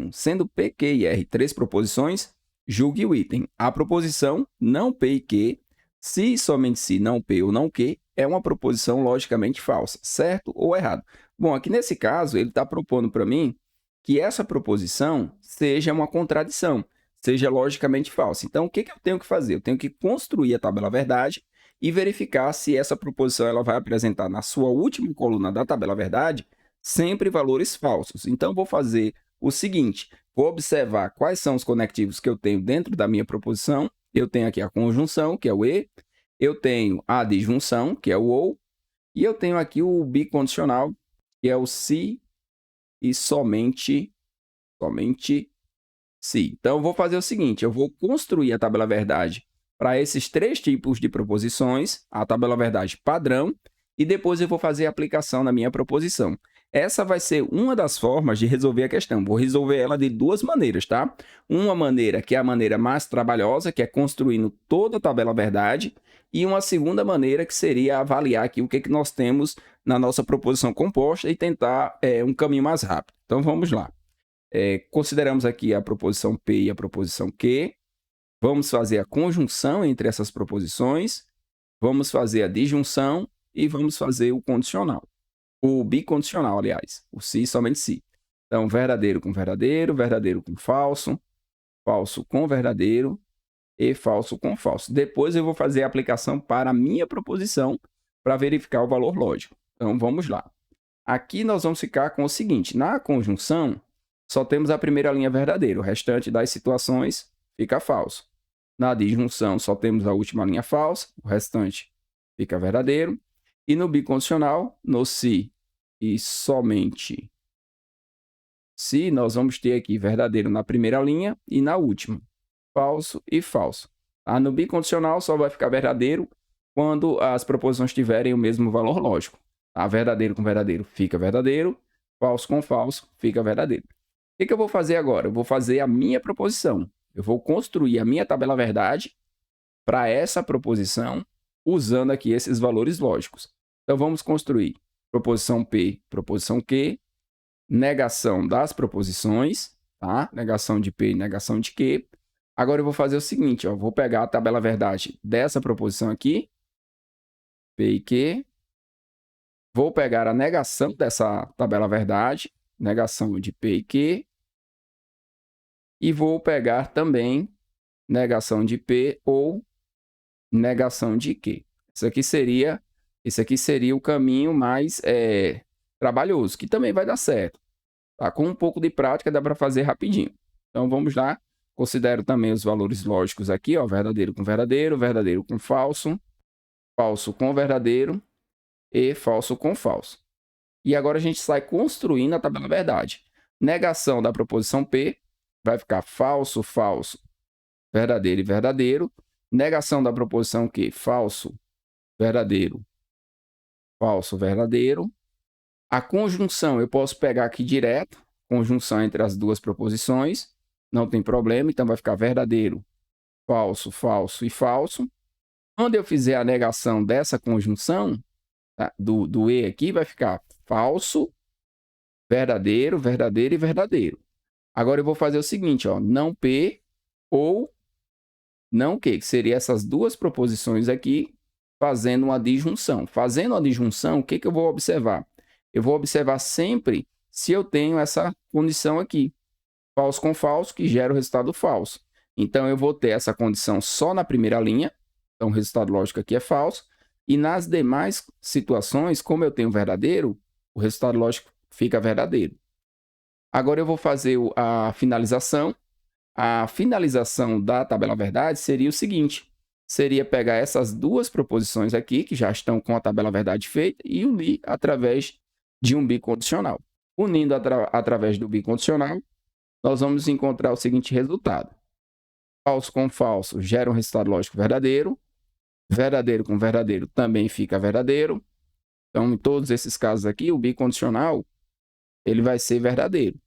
Então, sendo P, Q e R três proposições, julgue o item. A proposição não P e Q, se e somente se não P ou não Q, é uma proposição logicamente falsa, certo ou errado? Bom, aqui nesse caso, ele está propondo para mim que essa proposição seja uma contradição, seja logicamente falsa. Então, o que eu tenho que fazer? Eu tenho que construir a tabela verdade e verificar se essa proposição ela vai apresentar na sua última coluna da tabela verdade sempre valores falsos. Então, vou fazer o seguinte, vou observar quais são os conectivos que eu tenho dentro da minha proposição. Eu tenho aqui a conjunção, que é o e, eu tenho a disjunção, que é o ou, e eu tenho aqui o bicondicional, que é o se e somente se. Então, eu vou fazer o seguinte, eu vou construir a tabela verdade para esses três tipos de proposições, a tabela verdade padrão, e depois eu vou fazer a aplicação na minha proposição. Essa vai ser uma das formas de resolver a questão. Vou resolver ela de duas maneiras, tá? Uma maneira que é a maneira mais trabalhosa, que é construindo toda a tabela verdade, e uma segunda maneira que seria avaliar aqui o que nós temos na nossa proposição composta e tentar um caminho mais rápido. Então, vamos lá. Consideramos aqui a proposição P e a proposição Q. Vamos fazer a conjunção entre essas proposições, vamos fazer a disjunção e vamos fazer o condicional. O bicondicional, aliás, o se e somente se. Então, verdadeiro com falso, falso com verdadeiro e falso com falso. Depois eu vou fazer a aplicação para a minha proposição para verificar o valor lógico. Então, vamos lá. Aqui nós vamos ficar com o seguinte, na conjunção, só temos a primeira linha verdadeira, o restante das situações fica falso. Na disjunção, só temos a última linha falsa, o restante fica verdadeiro. E no bicondicional, no se e somente se, nós vamos ter aqui verdadeiro na primeira linha e na última, falso e falso. No bicondicional, só vai ficar verdadeiro quando as proposições tiverem o mesmo valor lógico. Verdadeiro com verdadeiro fica verdadeiro, falso com falso fica verdadeiro. O que eu vou fazer agora? Eu vou fazer a minha proposição. Eu vou construir a minha tabela verdade para essa proposição, usando aqui esses valores lógicos. Então, vamos construir proposição P, proposição Q, negação das proposições, tá? Negação de P e negação de Q. Agora, eu vou fazer o seguinte, ó, vou pegar a tabela verdade dessa proposição aqui, P e Q, vou pegar a negação dessa tabela verdade, negação de P e Q, e vou pegar também negação de P ou negação de Q. Esse aqui seria o caminho mais trabalhoso, que também vai dar certo. Tá? Com um pouco de prática dá para fazer rapidinho. Então, vamos lá. Considero também os valores lógicos aqui, ó, verdadeiro com falso, falso com verdadeiro e falso com falso. E agora a gente sai construindo a tabela verdade. Negação da proposição P vai ficar falso, falso, verdadeiro e verdadeiro. Negação da proposição Q, falso, verdadeiro, falso, verdadeiro. A conjunção eu posso pegar aqui direto, conjunção entre as duas proposições, não tem problema, então vai ficar verdadeiro, falso, falso e falso. Quando eu fizer a negação dessa conjunção, tá, do E aqui, vai ficar falso, verdadeiro, verdadeiro e verdadeiro. Agora eu vou fazer o seguinte, ó, não P ou não Q, que seria essas duas proposições aqui, fazendo uma disjunção. Fazendo uma disjunção, o que eu vou observar? Eu vou observar sempre se eu tenho essa condição aqui, falso com falso, que gera o resultado falso. Então, eu vou ter essa condição só na primeira linha, então o resultado lógico aqui é falso, e nas demais situações, como eu tenho verdadeiro, o resultado lógico fica verdadeiro. Agora eu vou fazer a finalização. A finalização da tabela verdade seria o seguinte, seria pegar essas duas proposições aqui, que já estão com a tabela verdade feita, e unir através de um bicondicional. Unindo através do bicondicional, nós vamos encontrar o seguinte resultado. Falso com falso gera um resultado lógico verdadeiro. Verdadeiro com verdadeiro também fica verdadeiro. Então, em todos esses casos aqui, o bicondicional ele vai ser verdadeiro.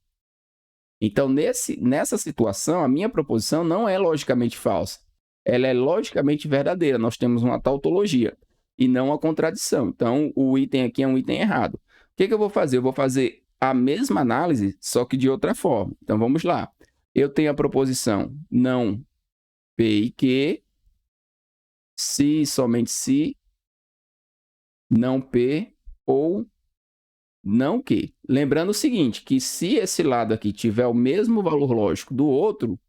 Então, nessa situação, a minha proposição não é logicamente falsa. Ela é logicamente verdadeira. Nós temos uma tautologia e não uma contradição. Então, o item aqui é um item errado. O que eu vou fazer? Eu vou fazer a mesma análise, só que de outra forma. Então, vamos lá. Eu tenho a proposição não P e Q, se, somente se, não P ou não Q. Lembrando o seguinte, que se esse lado aqui tiver o mesmo valor lógico do outro,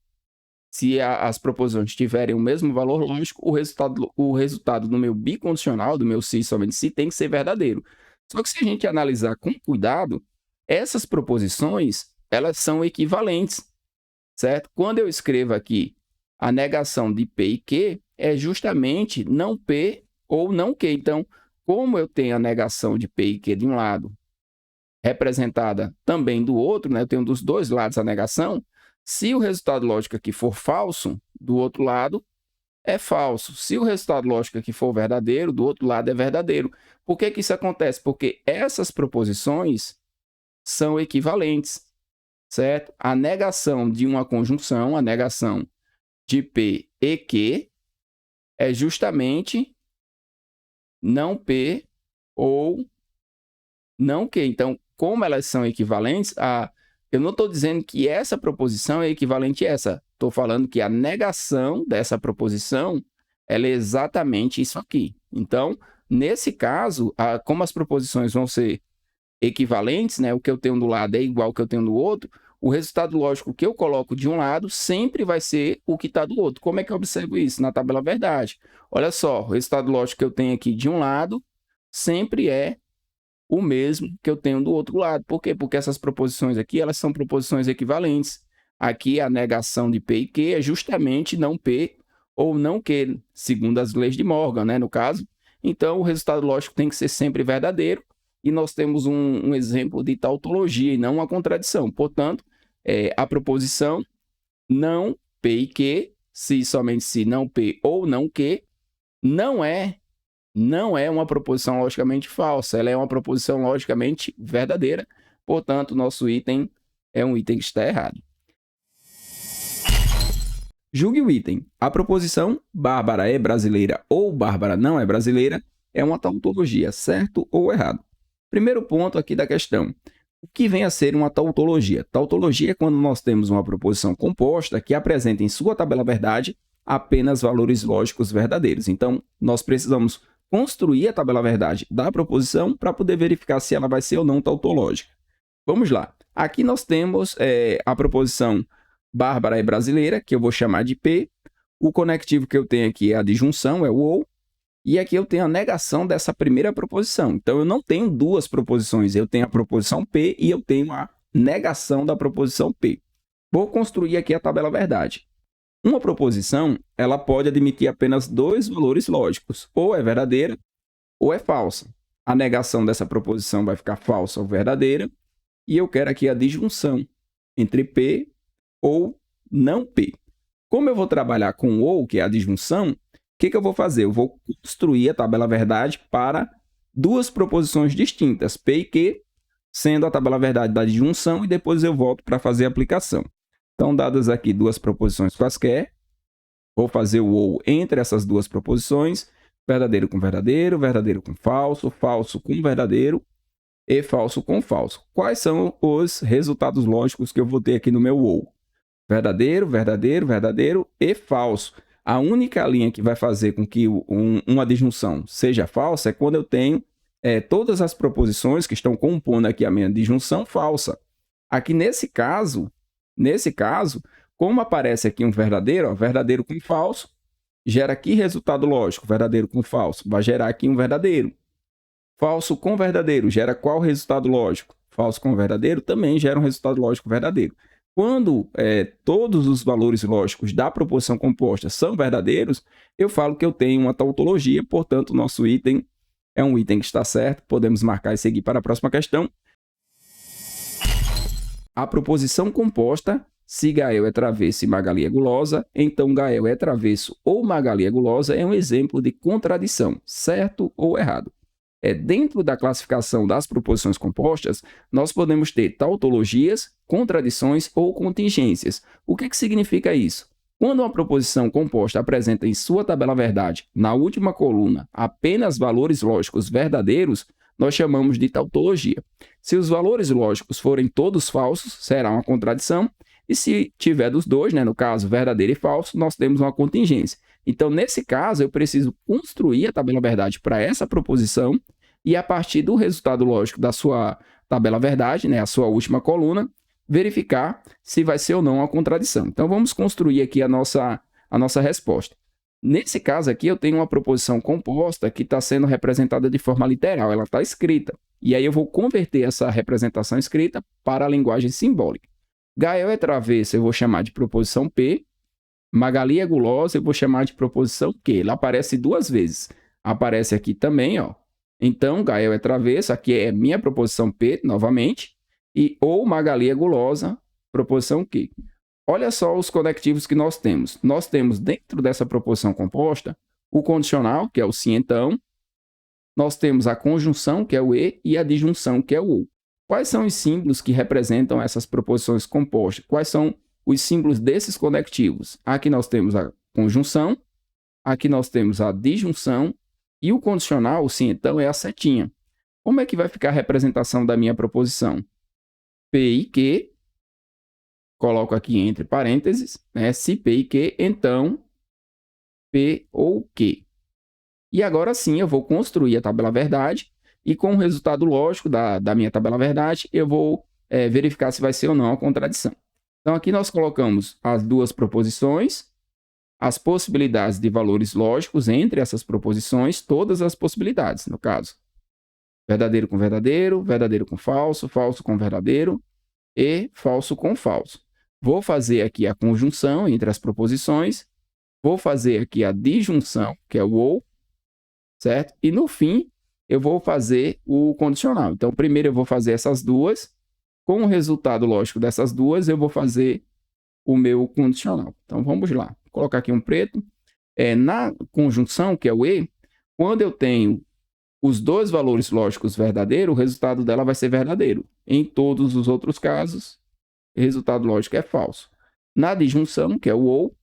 se as proposições tiverem o mesmo valor lógico, o resultado do meu bicondicional, do meu se, somente se, tem que ser verdadeiro. Só que se a gente analisar com cuidado, essas proposições, elas são equivalentes, certo? Quando eu escrevo aqui a negação de P e Q, é justamente não P ou não Q. Então, como eu tenho a negação de P e Q de um lado, representada também do outro, né? Eu tenho dos dois lados a negação. Se o resultado lógico aqui for falso, do outro lado é falso. Se o resultado lógico aqui for verdadeiro, do outro lado é verdadeiro. Por que que isso acontece? Porque essas proposições são equivalentes, certo? A negação de uma conjunção, a negação de P e Q, é justamente não P ou não Q. Então, como elas são equivalentes, eu não estou dizendo que essa proposição é equivalente a essa. Estou falando que a negação dessa proposição ela é exatamente isso aqui. Então, nesse caso, como as proposições vão ser equivalentes, né, o que eu tenho do lado é igual ao que eu tenho do outro, o resultado lógico que eu coloco de um lado sempre vai ser o que está do outro. Como é que eu observo isso? Na tabela verdade. Olha só, o resultado lógico que eu tenho aqui de um lado sempre é o mesmo que eu tenho do outro lado. Por quê? Porque essas proposições aqui, elas são proposições equivalentes. Aqui a negação de P e Q é justamente não P ou não Q, segundo as leis de Morgan, né, no caso. Então, o resultado lógico tem que ser sempre verdadeiro, e nós temos um exemplo de tautologia e não uma contradição. Portanto, a proposição não P e Q, se somente se não P ou não Q, não é uma proposição logicamente falsa, ela é uma proposição logicamente verdadeira. Portanto, nosso item é um item que está errado. Julgue o item. A proposição Bárbara é brasileira ou Bárbara não é brasileira é uma tautologia, certo ou errado? Primeiro ponto aqui da questão. O que vem a ser uma tautologia? Tautologia é quando nós temos uma proposição composta que apresenta em sua tabela verdade apenas valores lógicos verdadeiros. Então, nós precisamos construir a tabela verdade da proposição para poder verificar se ela vai ser ou não tautológica. Vamos lá. Aqui nós temos a proposição Bárbara é brasileira, que eu vou chamar de P. O conectivo que eu tenho aqui é a disjunção, é o ou. E aqui eu tenho a negação dessa primeira proposição. Então, eu não tenho duas proposições. Eu tenho a proposição P e eu tenho a negação da proposição P. Vou construir aqui a tabela verdade. Uma proposição, ela pode admitir apenas dois valores lógicos. Ou é verdadeira ou é falsa. A negação dessa proposição vai ficar falsa ou verdadeira. E eu quero aqui a disjunção entre P ou não P. Como eu vou trabalhar com ou, que é a disjunção, o que eu vou fazer? Eu vou construir a tabela verdade para duas proposições distintas, P e Q, sendo a tabela verdade da disjunção, e depois eu volto para fazer a aplicação. Então, dadas aqui duas proposições quaisquer, vou fazer o ou entre essas duas proposições, verdadeiro com verdadeiro, verdadeiro com falso, falso com verdadeiro e falso com falso. Quais são os resultados lógicos que eu vou ter aqui no meu ou? Verdadeiro, verdadeiro, verdadeiro e falso. A única linha que vai fazer com que uma disjunção seja falsa é quando eu tenho todas as proposições que estão compondo aqui a minha disjunção falsa. Aqui nesse caso, como aparece aqui um verdadeiro, verdadeiro com falso, gera aqui resultado lógico, verdadeiro com falso, vai gerar aqui um verdadeiro. Falso com verdadeiro gera qual resultado lógico? Falso com verdadeiro também gera um resultado lógico verdadeiro. Quando todos os valores lógicos da proposição composta são verdadeiros, eu falo que eu tenho uma tautologia, portanto, o nosso item é um item que está certo. Podemos marcar e seguir para a próxima questão. A proposição composta, se Gael é travesso e Magali é gulosa, então Gael é travesso ou Magali é gulosa, é um exemplo de contradição, certo ou errado? Dentro da classificação das proposições compostas, nós podemos ter tautologias, contradições ou contingências. O que significa isso? Quando uma proposição composta apresenta em sua tabela verdade, na última coluna, apenas valores lógicos verdadeiros, nós chamamos de tautologia. Se os valores lógicos forem todos falsos, será uma contradição. E se tiver dos dois, né, no caso verdadeiro e falso, nós temos uma contingência. Então, nesse caso, eu preciso construir a tabela verdade para essa proposição e, a partir do resultado lógico da sua tabela verdade, né, a sua última coluna, verificar se vai ser ou não uma contradição. Então, vamos construir aqui a nossa resposta. Nesse caso aqui, eu tenho uma proposição composta que está sendo representada de forma literal, ela está escrita. E aí eu vou converter essa representação escrita para a linguagem simbólica. Gael é travesso, eu vou chamar de proposição P. Magali é gulosa, eu vou chamar de proposição Q. Ela aparece duas vezes. Aparece aqui também, ó. Então, Gael é travesso, aqui é minha proposição P, novamente. E ou Magali é gulosa, proposição Q. Olha só os conectivos que nós temos. Nós temos dentro dessa proposição composta o condicional, que é o se então. Nós temos a conjunção, que é o e a disjunção, que é o ou. Quais são os símbolos que representam essas proposições compostas? Quais são os símbolos desses conectivos? Aqui nós temos a conjunção, aqui nós temos a disjunção e o condicional, o se então, é a setinha. Como é que vai ficar a representação da minha proposição? P e Q, coloco aqui entre parênteses, né? Se P e Q, então P ou Q. E agora sim eu vou construir a tabela verdade e com o resultado lógico da minha tabela verdade, eu vou verificar se vai ser ou não a contradição. Então, aqui nós colocamos as duas proposições, as possibilidades de valores lógicos entre essas proposições, todas as possibilidades, no caso. Verdadeiro com falso, falso com verdadeiro e falso com falso. Vou fazer aqui a conjunção entre as proposições, vou fazer aqui a disjunção, que é o ou, certo? E no fim, eu vou fazer o condicional. Então, primeiro eu vou fazer essas duas. Com o resultado lógico dessas duas, eu vou fazer o meu condicional. Então, vamos lá. Vou colocar aqui um preto. Na conjunção, que é o e, quando eu tenho os dois valores lógicos verdadeiros, o resultado dela vai ser verdadeiro. Em todos os outros casos, o resultado lógico é falso. Na disjunção, que é o ou,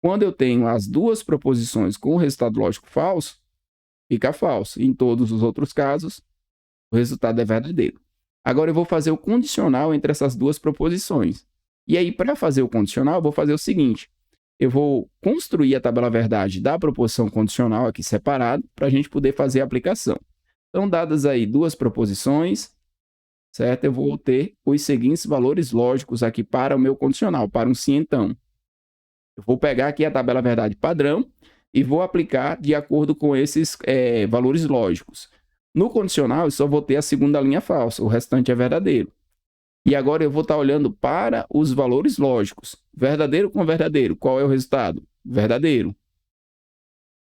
quando eu tenho as duas proposições com o resultado lógico falso, fica falso. Em todos os outros casos, o resultado é verdadeiro. Agora eu vou fazer o condicional entre essas duas proposições. E aí, para fazer o condicional, eu vou fazer o seguinte. Eu vou construir a tabela verdade da proposição condicional aqui separado, para a gente poder fazer a aplicação. Então, dadas aí duas proposições, certo? Eu vou ter os seguintes valores lógicos aqui para o meu condicional, para um sim então. Eu vou pegar aqui a tabela verdade padrão e vou aplicar de acordo com esses valores lógicos. No condicional, eu só vou ter a segunda linha falsa, o restante é verdadeiro. E agora eu vou estar olhando para os valores lógicos. Verdadeiro com verdadeiro, qual é o resultado? Verdadeiro.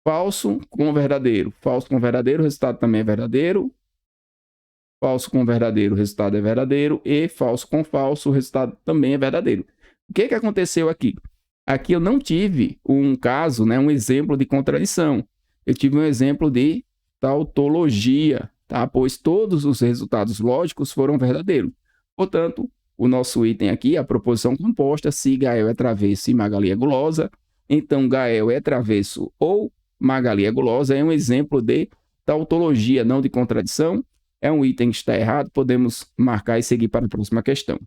Falso com verdadeiro. Falso com verdadeiro, o resultado também é verdadeiro. Falso com verdadeiro, o resultado é verdadeiro. E falso com falso, o resultado também é verdadeiro. O que aconteceu aqui? Aqui eu não tive um caso, né, um exemplo de contradição. Eu tive um exemplo de tautologia, tá? Pois todos os resultados lógicos foram verdadeiros. Portanto, o nosso item aqui, a proposição composta, se Gael é travesso e Magali é gulosa, então Gael é travesso ou Magali é gulosa, é um exemplo de tautologia, não de contradição. É um item que está errado, podemos marcar e seguir para a próxima questão.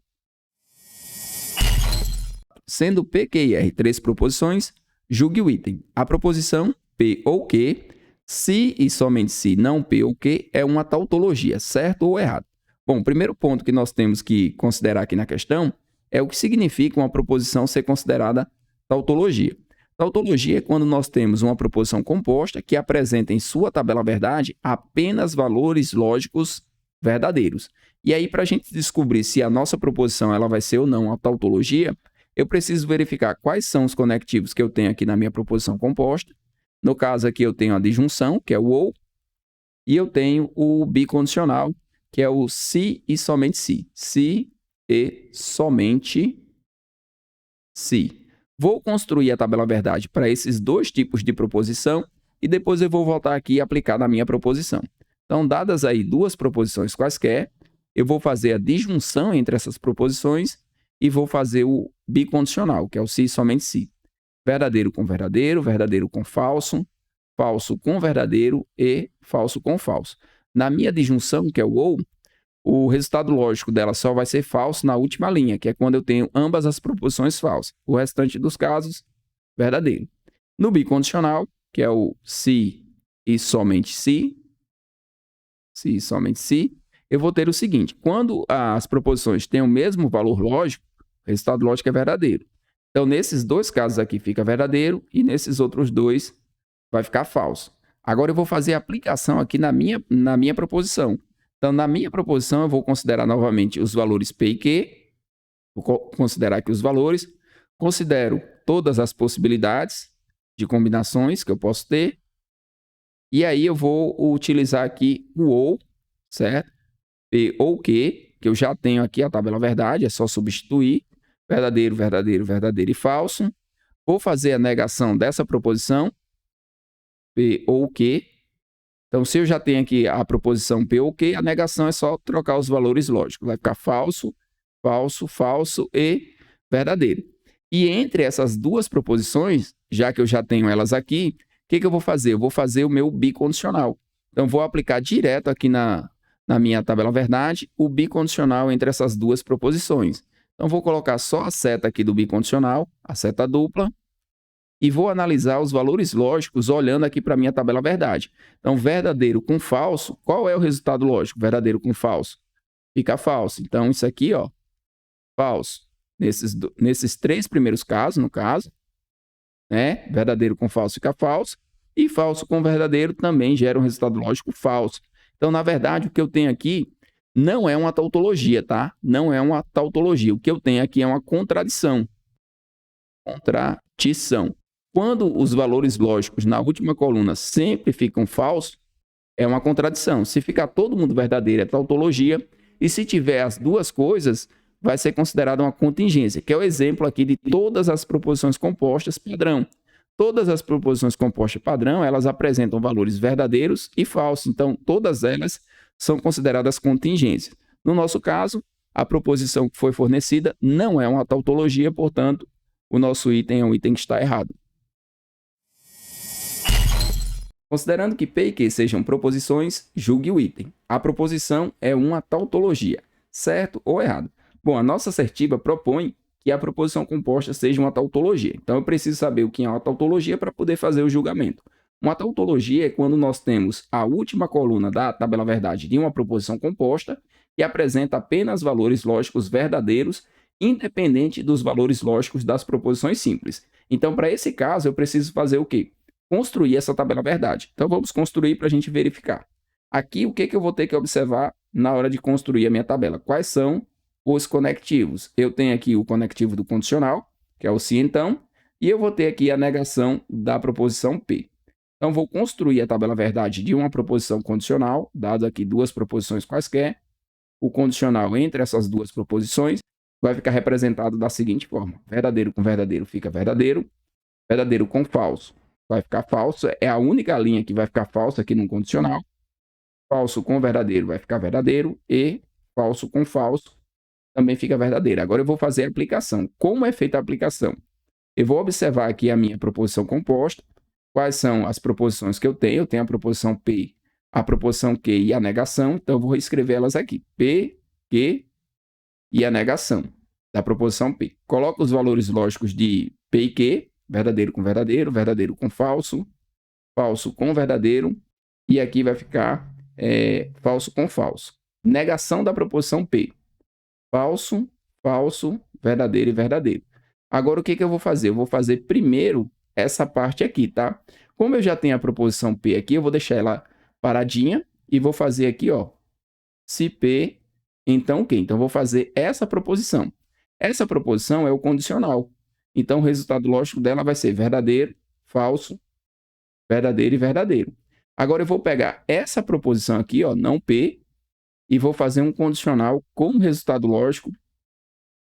Sendo P, Q e R três proposições, julgue o item. A proposição P ou Q, se e somente se, não P ou Q, é uma tautologia, certo ou errado? Bom, o primeiro ponto que nós temos que considerar aqui na questão é o que significa uma proposição ser considerada tautologia. Tautologia é quando nós temos uma proposição composta que apresenta em sua tabela verdade apenas valores lógicos verdadeiros. E aí, para a gente descobrir se a nossa proposição ela vai ser ou não uma tautologia, eu preciso verificar quais são os conectivos que eu tenho aqui na minha proposição composta. No caso aqui eu tenho a disjunção, que é o ou, e eu tenho o bicondicional, que é o se e somente se. Se e somente se. Vou construir a tabela verdade para esses dois tipos de proposição e depois eu vou voltar aqui e aplicar na minha proposição. Então, dadas aí duas proposições quaisquer, eu vou fazer a disjunção entre essas proposições e vou fazer o bicondicional, que é o se e somente se. Verdadeiro com verdadeiro, verdadeiro com falso, falso com verdadeiro e falso com falso. Na minha disjunção, que é o OU, o resultado lógico dela só vai ser falso na última linha, que é quando eu tenho ambas as proposições falsas. O restante dos casos, verdadeiro. No bicondicional, que é o se e somente se e somente se, eu vou ter o seguinte: quando as proposições têm o mesmo valor lógico, o resultado lógico é verdadeiro. Então, nesses dois casos aqui fica verdadeiro e nesses outros dois vai ficar falso. Agora eu vou fazer a aplicação aqui na minha proposição. Então, na minha proposição, eu vou considerar novamente os valores P e Q. Vou considerar aqui os valores. Considero todas as possibilidades de combinações que eu posso ter. E aí eu vou utilizar aqui o OU, certo? P ou Q, que eu já tenho aqui a tabela verdade, é só substituir. Verdadeiro, verdadeiro, verdadeiro e falso. Vou fazer a negação dessa proposição, P ou Q. Então, se eu já tenho aqui a proposição P ou Q, a negação é só trocar os valores lógicos. Vai ficar falso, falso, falso e verdadeiro. E entre essas duas proposições, já que eu já tenho elas aqui, o que eu vou fazer? Eu vou fazer o meu bicondicional. Então, vou aplicar direto aqui na minha tabela verdade o bicondicional entre essas duas proposições. Então, vou colocar só a seta aqui do bicondicional, a seta dupla, e vou analisar os valores lógicos olhando aqui para a minha tabela verdade. Então, verdadeiro com falso, qual é o resultado lógico? Verdadeiro com falso, fica falso. Então, isso aqui, ó, falso. Nesses três primeiros casos, no caso, né? Verdadeiro com falso fica falso, e falso com verdadeiro também gera um resultado lógico falso. Então, na verdade, o que eu tenho aqui não é uma tautologia, tá? Não é uma tautologia. O que eu tenho aqui é uma contradição. Contradição. Quando os valores lógicos na última coluna sempre ficam falsos, é uma contradição. Se ficar todo mundo verdadeiro, é tautologia. E se tiver as duas coisas, vai ser considerada uma contingência, que é o exemplo aqui de todas as proposições compostas padrão. Todas as proposições compostas padrão, elas apresentam valores verdadeiros e falsos. Então, todas elas são consideradas contingências. No nosso caso, a proposição que foi fornecida não é uma tautologia, portanto, o nosso item é um item que está errado. Considerando que P e Q sejam proposições, julgue o item. A proposição é uma tautologia, certo ou errado? Bom, a nossa assertiva propõe que a proposição composta seja uma tautologia. Então, eu preciso saber o que é uma tautologia para poder fazer o julgamento. Uma tautologia é quando nós temos a última coluna da tabela verdade de uma proposição composta que apresenta apenas valores lógicos verdadeiros, independente dos valores lógicos das proposições simples. Então, para esse caso, eu preciso fazer o quê? Construir essa tabela verdade. Então, vamos construir para a gente verificar. Aqui, o que eu vou ter que observar na hora de construir a minha tabela? Quais são os conectivos? Eu tenho aqui o conectivo do condicional, que é o se então, e eu vou ter aqui a negação da proposição P. Então, vou construir a tabela verdade de uma proposição condicional, dado aqui duas proposições quaisquer. O condicional entre essas duas proposições vai ficar representado da seguinte forma. Verdadeiro com verdadeiro fica verdadeiro. Verdadeiro com falso vai ficar falso. É a única linha que vai ficar falsa aqui no condicional. Falso com verdadeiro vai ficar verdadeiro. E falso com falso também fica verdadeiro. Agora eu vou fazer a aplicação. Como é feita a aplicação? Eu vou observar aqui a minha proposição composta. Quais são as proposições que eu tenho? Eu tenho a proposição P, a proposição Q e a negação. Então, eu vou escrever elas aqui. P, Q e a negação da proposição P. Coloco os valores lógicos de P e Q, verdadeiro com verdadeiro, verdadeiro com falso, falso com verdadeiro, e aqui vai ficar falso com falso. Negação da proposição P. Falso, falso, verdadeiro e verdadeiro. Agora, o que eu vou fazer? Eu vou fazer primeiro essa parte aqui, tá? Como eu já tenho a proposição P aqui, eu vou deixar ela paradinha e vou fazer aqui, ó, se P, então Q. Então, eu vou fazer essa proposição. Essa proposição é o condicional. Então, o resultado lógico dela vai ser verdadeiro, falso, verdadeiro e verdadeiro. Agora, eu vou pegar essa proposição aqui, ó, não P, e vou fazer um condicional com o resultado lógico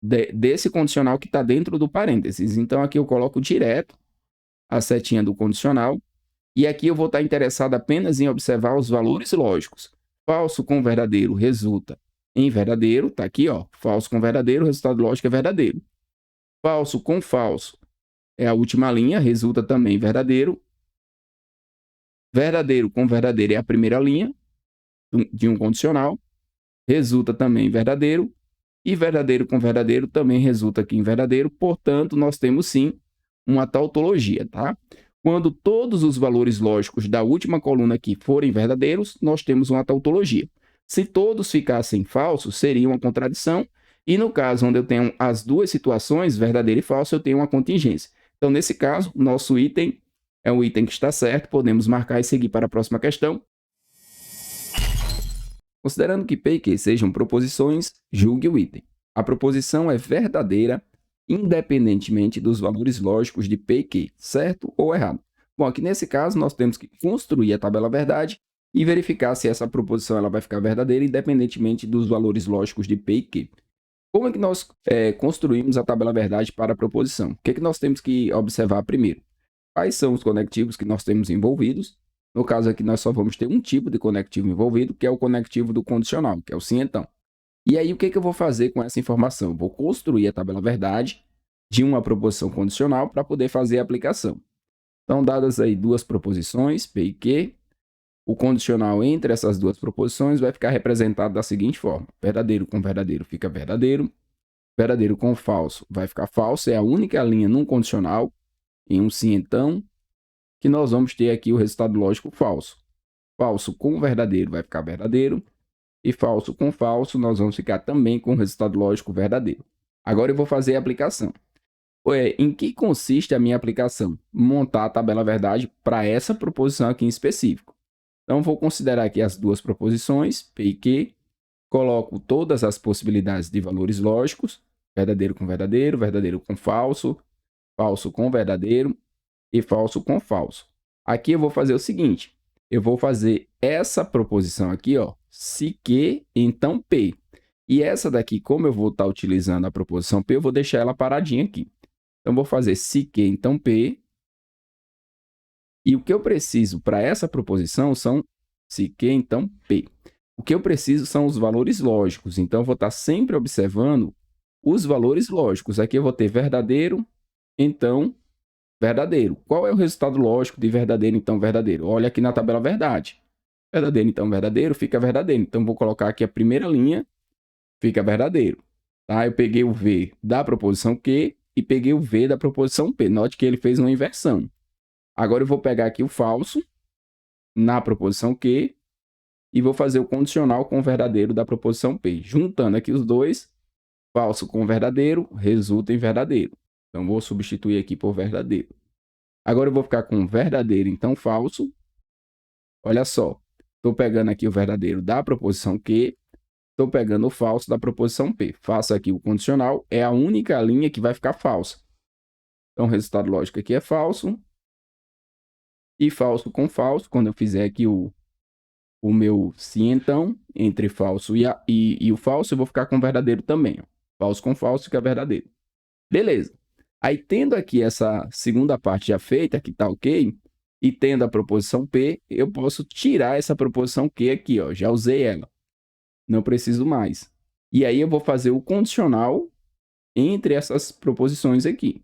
desse condicional que está dentro do parênteses. Então, aqui eu coloco direto a setinha do condicional, e aqui eu vou estar interessado apenas em observar os valores lógicos. Falso com verdadeiro resulta em verdadeiro, está aqui, ó, falso com verdadeiro, o resultado lógico é verdadeiro. Falso com falso é a última linha, resulta também em verdadeiro. Verdadeiro com verdadeiro é a primeira linha de um condicional, resulta também em verdadeiro, e verdadeiro com verdadeiro também resulta aqui em verdadeiro, portanto, nós temos sim uma tautologia, tá? Quando todos os valores lógicos da última coluna aqui forem verdadeiros, nós temos uma tautologia. Se todos ficassem falsos, seria uma contradição, e no caso onde eu tenho as duas situações, verdadeiro e falso, eu tenho uma contingência. Então, nesse caso, nosso item é um item que está certo, podemos marcar e seguir para a próxima questão. Considerando que P e Q sejam proposições, julgue o item. A proposição é verdadeira independentemente dos valores lógicos de P e Q, certo ou errado? Bom, aqui nesse caso nós temos que construir a tabela verdade e verificar se essa proposição ela vai ficar verdadeira independentemente dos valores lógicos de P e Q. Como é que nós construímos a tabela verdade para a proposição? O que é que nós temos que observar primeiro? Quais são os conectivos que nós temos envolvidos? No caso aqui, nós só vamos ter um tipo de conectivo envolvido, que é o conectivo do condicional, que é o sim, então. E aí, o que é que eu vou fazer com essa informação? Eu vou construir a tabela verdade de uma proposição condicional para poder fazer a aplicação. Então, dadas aí duas proposições, P e Q, o condicional entre essas duas proposições vai ficar representado da seguinte forma. Verdadeiro com verdadeiro fica verdadeiro. Verdadeiro com falso vai ficar falso. É a única linha num condicional, em um sim, então, que nós vamos ter aqui o resultado lógico falso. Falso com verdadeiro vai ficar verdadeiro. E falso com falso, nós vamos ficar também com o resultado lógico verdadeiro. Agora eu vou fazer a aplicação. Em que consiste a minha aplicação? Montar a tabela verdade para essa proposição aqui em específico. Então, vou considerar aqui as duas proposições, P e Q. Coloco todas as possibilidades de valores lógicos. Verdadeiro com falso, falso com verdadeiro e falso com falso. Aqui eu vou fazer o seguinte. Eu vou fazer essa proposição aqui, ó, se Q, então P. E essa daqui, como eu vou estar utilizando a proposição P, eu vou deixar ela paradinha aqui. Então, vou fazer se Q, então P. E o que eu preciso para essa proposição são se Q, então P. O que eu preciso são os valores lógicos. Então, eu vou estar sempre observando os valores lógicos. Aqui eu vou ter verdadeiro, então verdadeiro. Qual é o resultado lógico de verdadeiro, então verdadeiro? Olha aqui na tabela verdade. Verdadeiro, então verdadeiro, fica verdadeiro. Então, vou colocar aqui a primeira linha, fica verdadeiro. Tá? Eu peguei o V da proposição Q e peguei o V da proposição P. Note que ele fez uma inversão. Agora, eu vou pegar aqui o falso na proposição Q e vou fazer o condicional com o verdadeiro da proposição P. Juntando aqui os dois, falso com verdadeiro resulta em verdadeiro. Então, vou substituir aqui por verdadeiro. Agora, eu vou ficar com verdadeiro, então falso. Olha só, estou pegando aqui o verdadeiro da proposição Q, estou pegando o falso da proposição P. Faço aqui o condicional, é a única linha que vai ficar falsa. Então, o resultado lógico aqui é falso. E falso com falso, quando eu fizer aqui o meu sim, então, entre falso e o falso, eu vou ficar com verdadeiro também. Ó. Falso com falso fica verdadeiro. Beleza. Aí, tendo aqui essa segunda parte já feita, que está ok, e tendo a proposição P, eu posso tirar essa proposição Q aqui, ó, já usei ela. Não preciso mais. E aí, eu vou fazer o condicional entre essas proposições aqui.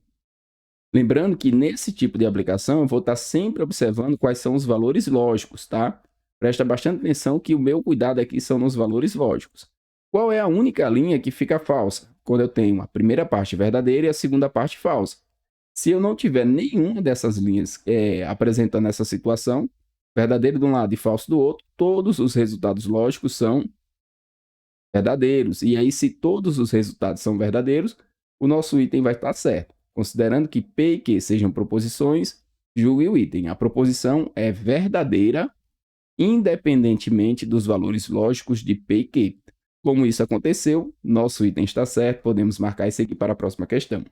Lembrando que nesse tipo de aplicação, eu vou estar sempre observando quais são os valores lógicos, tá? Presta bastante atenção que o meu cuidado aqui são nos valores lógicos. Qual é a única linha que fica falsa? Quando eu tenho a primeira parte verdadeira e a segunda parte falsa. Se eu não tiver nenhuma dessas linhas apresentando essa situação, verdadeiro de um lado e falso do outro, todos os resultados lógicos são verdadeiros. E aí, se todos os resultados são verdadeiros, o nosso item vai estar certo. Considerando que P e Q sejam proposições, julgue o item. A proposição é verdadeira, independentemente dos valores lógicos de P e Q. Como isso aconteceu, nosso item está certo, podemos marcar e seguir para a próxima questão.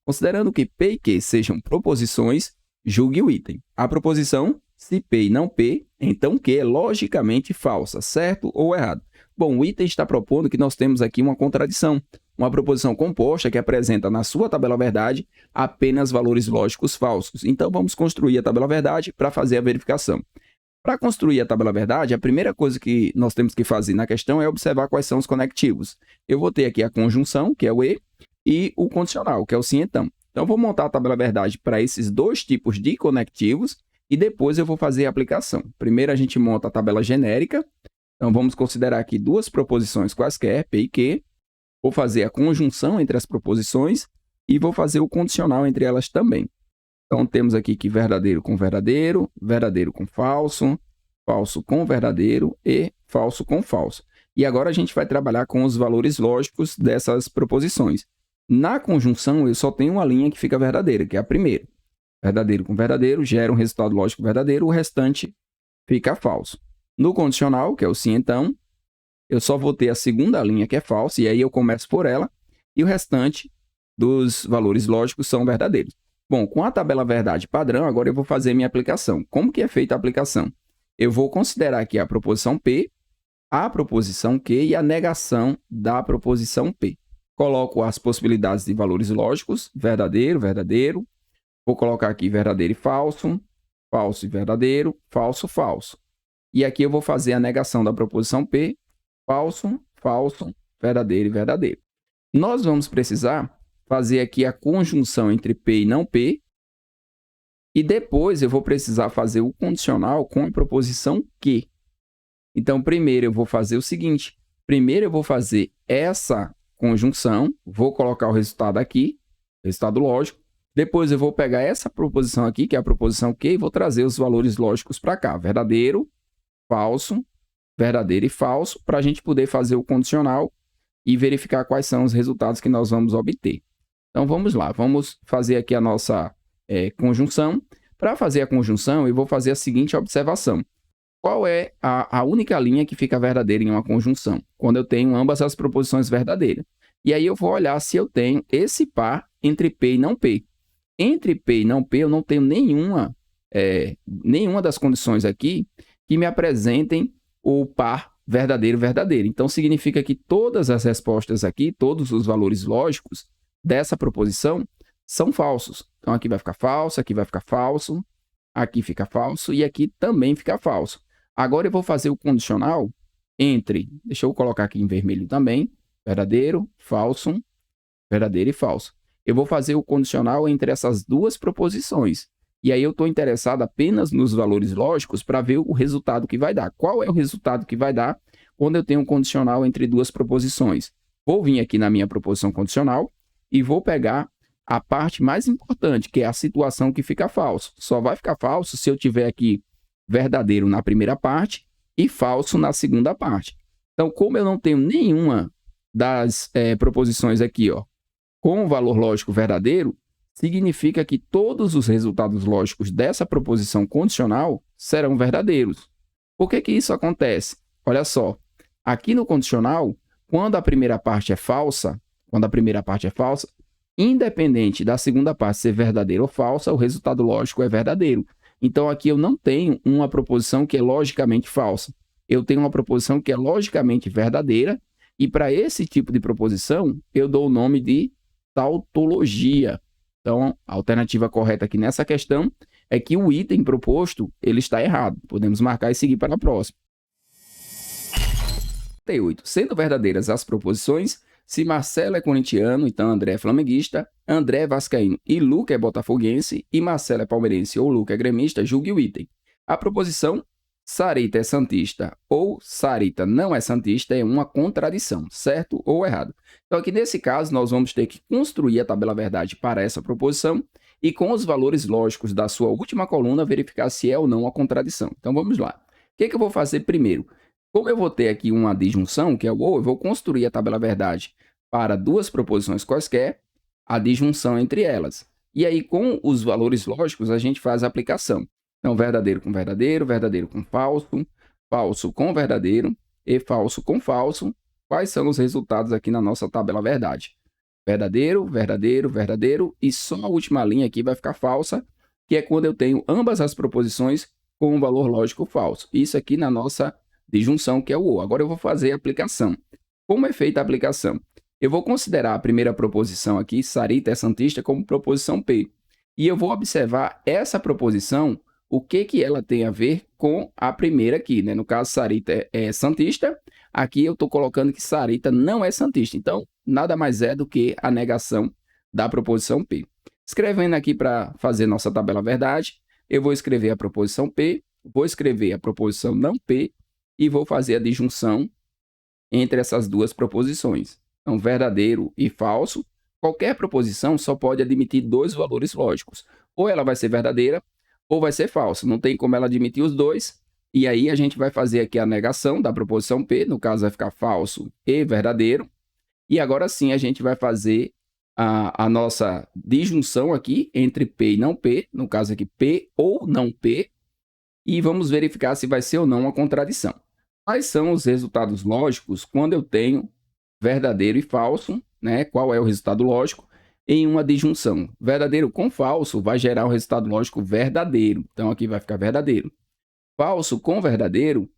Considerando que P e Q sejam proposições, julgue o item. A proposição, se P e não P, então Q é logicamente falsa, certo ou errado? Bom, o item está propondo que nós temos aqui uma contradição. Uma proposição composta que apresenta na sua tabela verdade apenas valores lógicos falsos. Então, vamos construir a tabela verdade para fazer a verificação. Para construir a tabela verdade, a primeira coisa que nós temos que fazer na questão é observar quais são os conectivos. Eu vou ter aqui a conjunção, que é o e o condicional, que é o sim, então. Então, vou montar a tabela verdade para esses dois tipos de conectivos e depois eu vou fazer a aplicação. Primeiro a gente monta a tabela genérica. Então, vamos considerar aqui duas proposições quaisquer, P e Q. Vou fazer a conjunção entre as proposições e vou fazer o condicional entre elas também. Então, temos aqui que verdadeiro com verdadeiro, verdadeiro com falso, falso com verdadeiro e falso com falso. E agora a gente vai trabalhar com os valores lógicos dessas proposições. Na conjunção, eu só tenho uma linha que fica verdadeira, que é a primeira. Verdadeiro com verdadeiro gera um resultado lógico verdadeiro, o restante fica falso. No condicional, que é o sim então, eu só vou ter a segunda linha que é falsa, e aí eu começo por ela, e o restante dos valores lógicos são verdadeiros. Bom, com a tabela verdade padrão, agora eu vou fazer minha aplicação. Como que é feita a aplicação? Eu vou considerar aqui a proposição P, a proposição Q e a negação da proposição P. Coloco as possibilidades de valores lógicos, verdadeiro, verdadeiro. Vou colocar aqui verdadeiro e falso, falso e verdadeiro, falso, falso. E aqui eu vou fazer a negação da proposição P, falso, falso, verdadeiro e verdadeiro. Nós vamos precisar fazer aqui a conjunção entre P e não P. E depois eu vou precisar fazer o condicional com a proposição Q. Então, primeiro eu vou fazer o seguinte. Primeiro eu vou fazer essa conjunção. Vou colocar o resultado aqui, resultado lógico. Depois eu vou pegar essa proposição aqui, que é a proposição Q, e vou trazer os valores lógicos para cá. Verdadeiro, falso, verdadeiro e falso, para a gente poder fazer o condicional e verificar quais são os resultados que nós vamos obter. Então, vamos lá. Vamos fazer aqui a nossa conjunção. Para fazer a conjunção, eu vou fazer a seguinte observação. Qual é a única linha que fica verdadeira em uma conjunção? Quando eu tenho ambas as proposições verdadeiras. E aí eu vou olhar se eu tenho esse par entre P e não P. Entre P e não P, eu não tenho nenhuma das condições aqui que me apresentem o par verdadeiro, verdadeiro. Então, significa que todas as respostas aqui, todos os valores lógicos dessa proposição são falsos. Então, aqui vai ficar falso, aqui vai ficar falso, aqui fica falso e aqui também fica falso. Agora, eu vou fazer o condicional entre, deixa eu colocar aqui em vermelho também, verdadeiro, falso, verdadeiro e falso. Eu vou fazer o condicional entre essas duas proposições. E aí eu estou interessado apenas nos valores lógicos para ver o resultado que vai dar. Qual é o resultado que vai dar quando eu tenho um condicional entre duas proposições? Vou vir aqui na minha proposição condicional e vou pegar a parte mais importante, que é a situação que fica falso. Só vai ficar falso se eu tiver aqui verdadeiro na primeira parte e falso na segunda parte. Então, como eu não tenho nenhuma das proposições aqui, ó, com o valor lógico verdadeiro, significa que todos os resultados lógicos dessa proposição condicional serão verdadeiros. Por que isso acontece? Olha só, aqui no condicional, quando a primeira parte é falsa, independente da segunda parte ser verdadeira ou falsa, o resultado lógico é verdadeiro. Então, aqui eu não tenho uma proposição que é logicamente falsa. Eu tenho uma proposição que é logicamente verdadeira, e para esse tipo de proposição, eu dou o nome de tautologia. Então, a alternativa correta aqui nessa questão é que o item proposto ele está errado. Podemos marcar e seguir para a próxima. 38. Sendo verdadeiras as proposições, se Marcelo é corintiano, então André é flamenguista, André é vascaíno e Luca é botafoguense, e Marcelo é palmeirense ou Luca é gremista, julgue o item. A proposição Sarita é santista ou Sarita não é santista é uma contradição, certo ou errado? Então, aqui nesse caso, nós vamos ter que construir a tabela verdade para essa proposição e com os valores lógicos da sua última coluna verificar se é ou não uma contradição. Então, vamos lá. O que eu vou fazer primeiro? Como eu vou ter aqui uma disjunção, que é o ou, eu vou construir a tabela verdade para duas proposições quaisquer, a disjunção entre elas. E aí, com os valores lógicos, a gente faz a aplicação. Então, verdadeiro com verdadeiro, verdadeiro com falso, falso com verdadeiro e falso com falso. Quais são os resultados aqui na nossa tabela verdade? Verdadeiro, verdadeiro, verdadeiro e só a última linha aqui vai ficar falsa, que é quando eu tenho ambas as proposições com um valor lógico falso. Isso aqui na nossa disjunção, que é o ou. Agora eu vou fazer a aplicação. Como é feita a aplicação? Eu vou considerar a primeira proposição aqui, Sarita é santista, como proposição P. E eu vou observar essa proposição, o que ela tem a ver com a primeira aqui, né? No caso, Sarita é santista. Aqui eu estou colocando que Sarita não é santista. Então, nada mais é do que a negação da proposição P. Escrevendo aqui para fazer nossa tabela verdade, eu vou escrever a proposição P, vou escrever a proposição não P e vou fazer a disjunção entre essas duas proposições. Então, verdadeiro e falso. Qualquer proposição só pode admitir dois valores lógicos. Ou ela vai ser verdadeira ou vai ser falsa. Não tem como ela admitir os dois. E aí a gente vai fazer aqui a negação da proposição P. No caso, vai ficar falso e verdadeiro. E agora sim a gente vai fazer a nossa disjunção aqui entre P e não P. No caso aqui, P ou não P. E vamos verificar se vai ser ou não uma contradição. Quais são os resultados lógicos quando eu tenho verdadeiro e falso, né? Qual é o resultado lógico em uma disjunção? Verdadeiro com falso vai gerar o resultado lógico verdadeiro. Então, aqui vai ficar verdadeiro. Falso com verdadeiro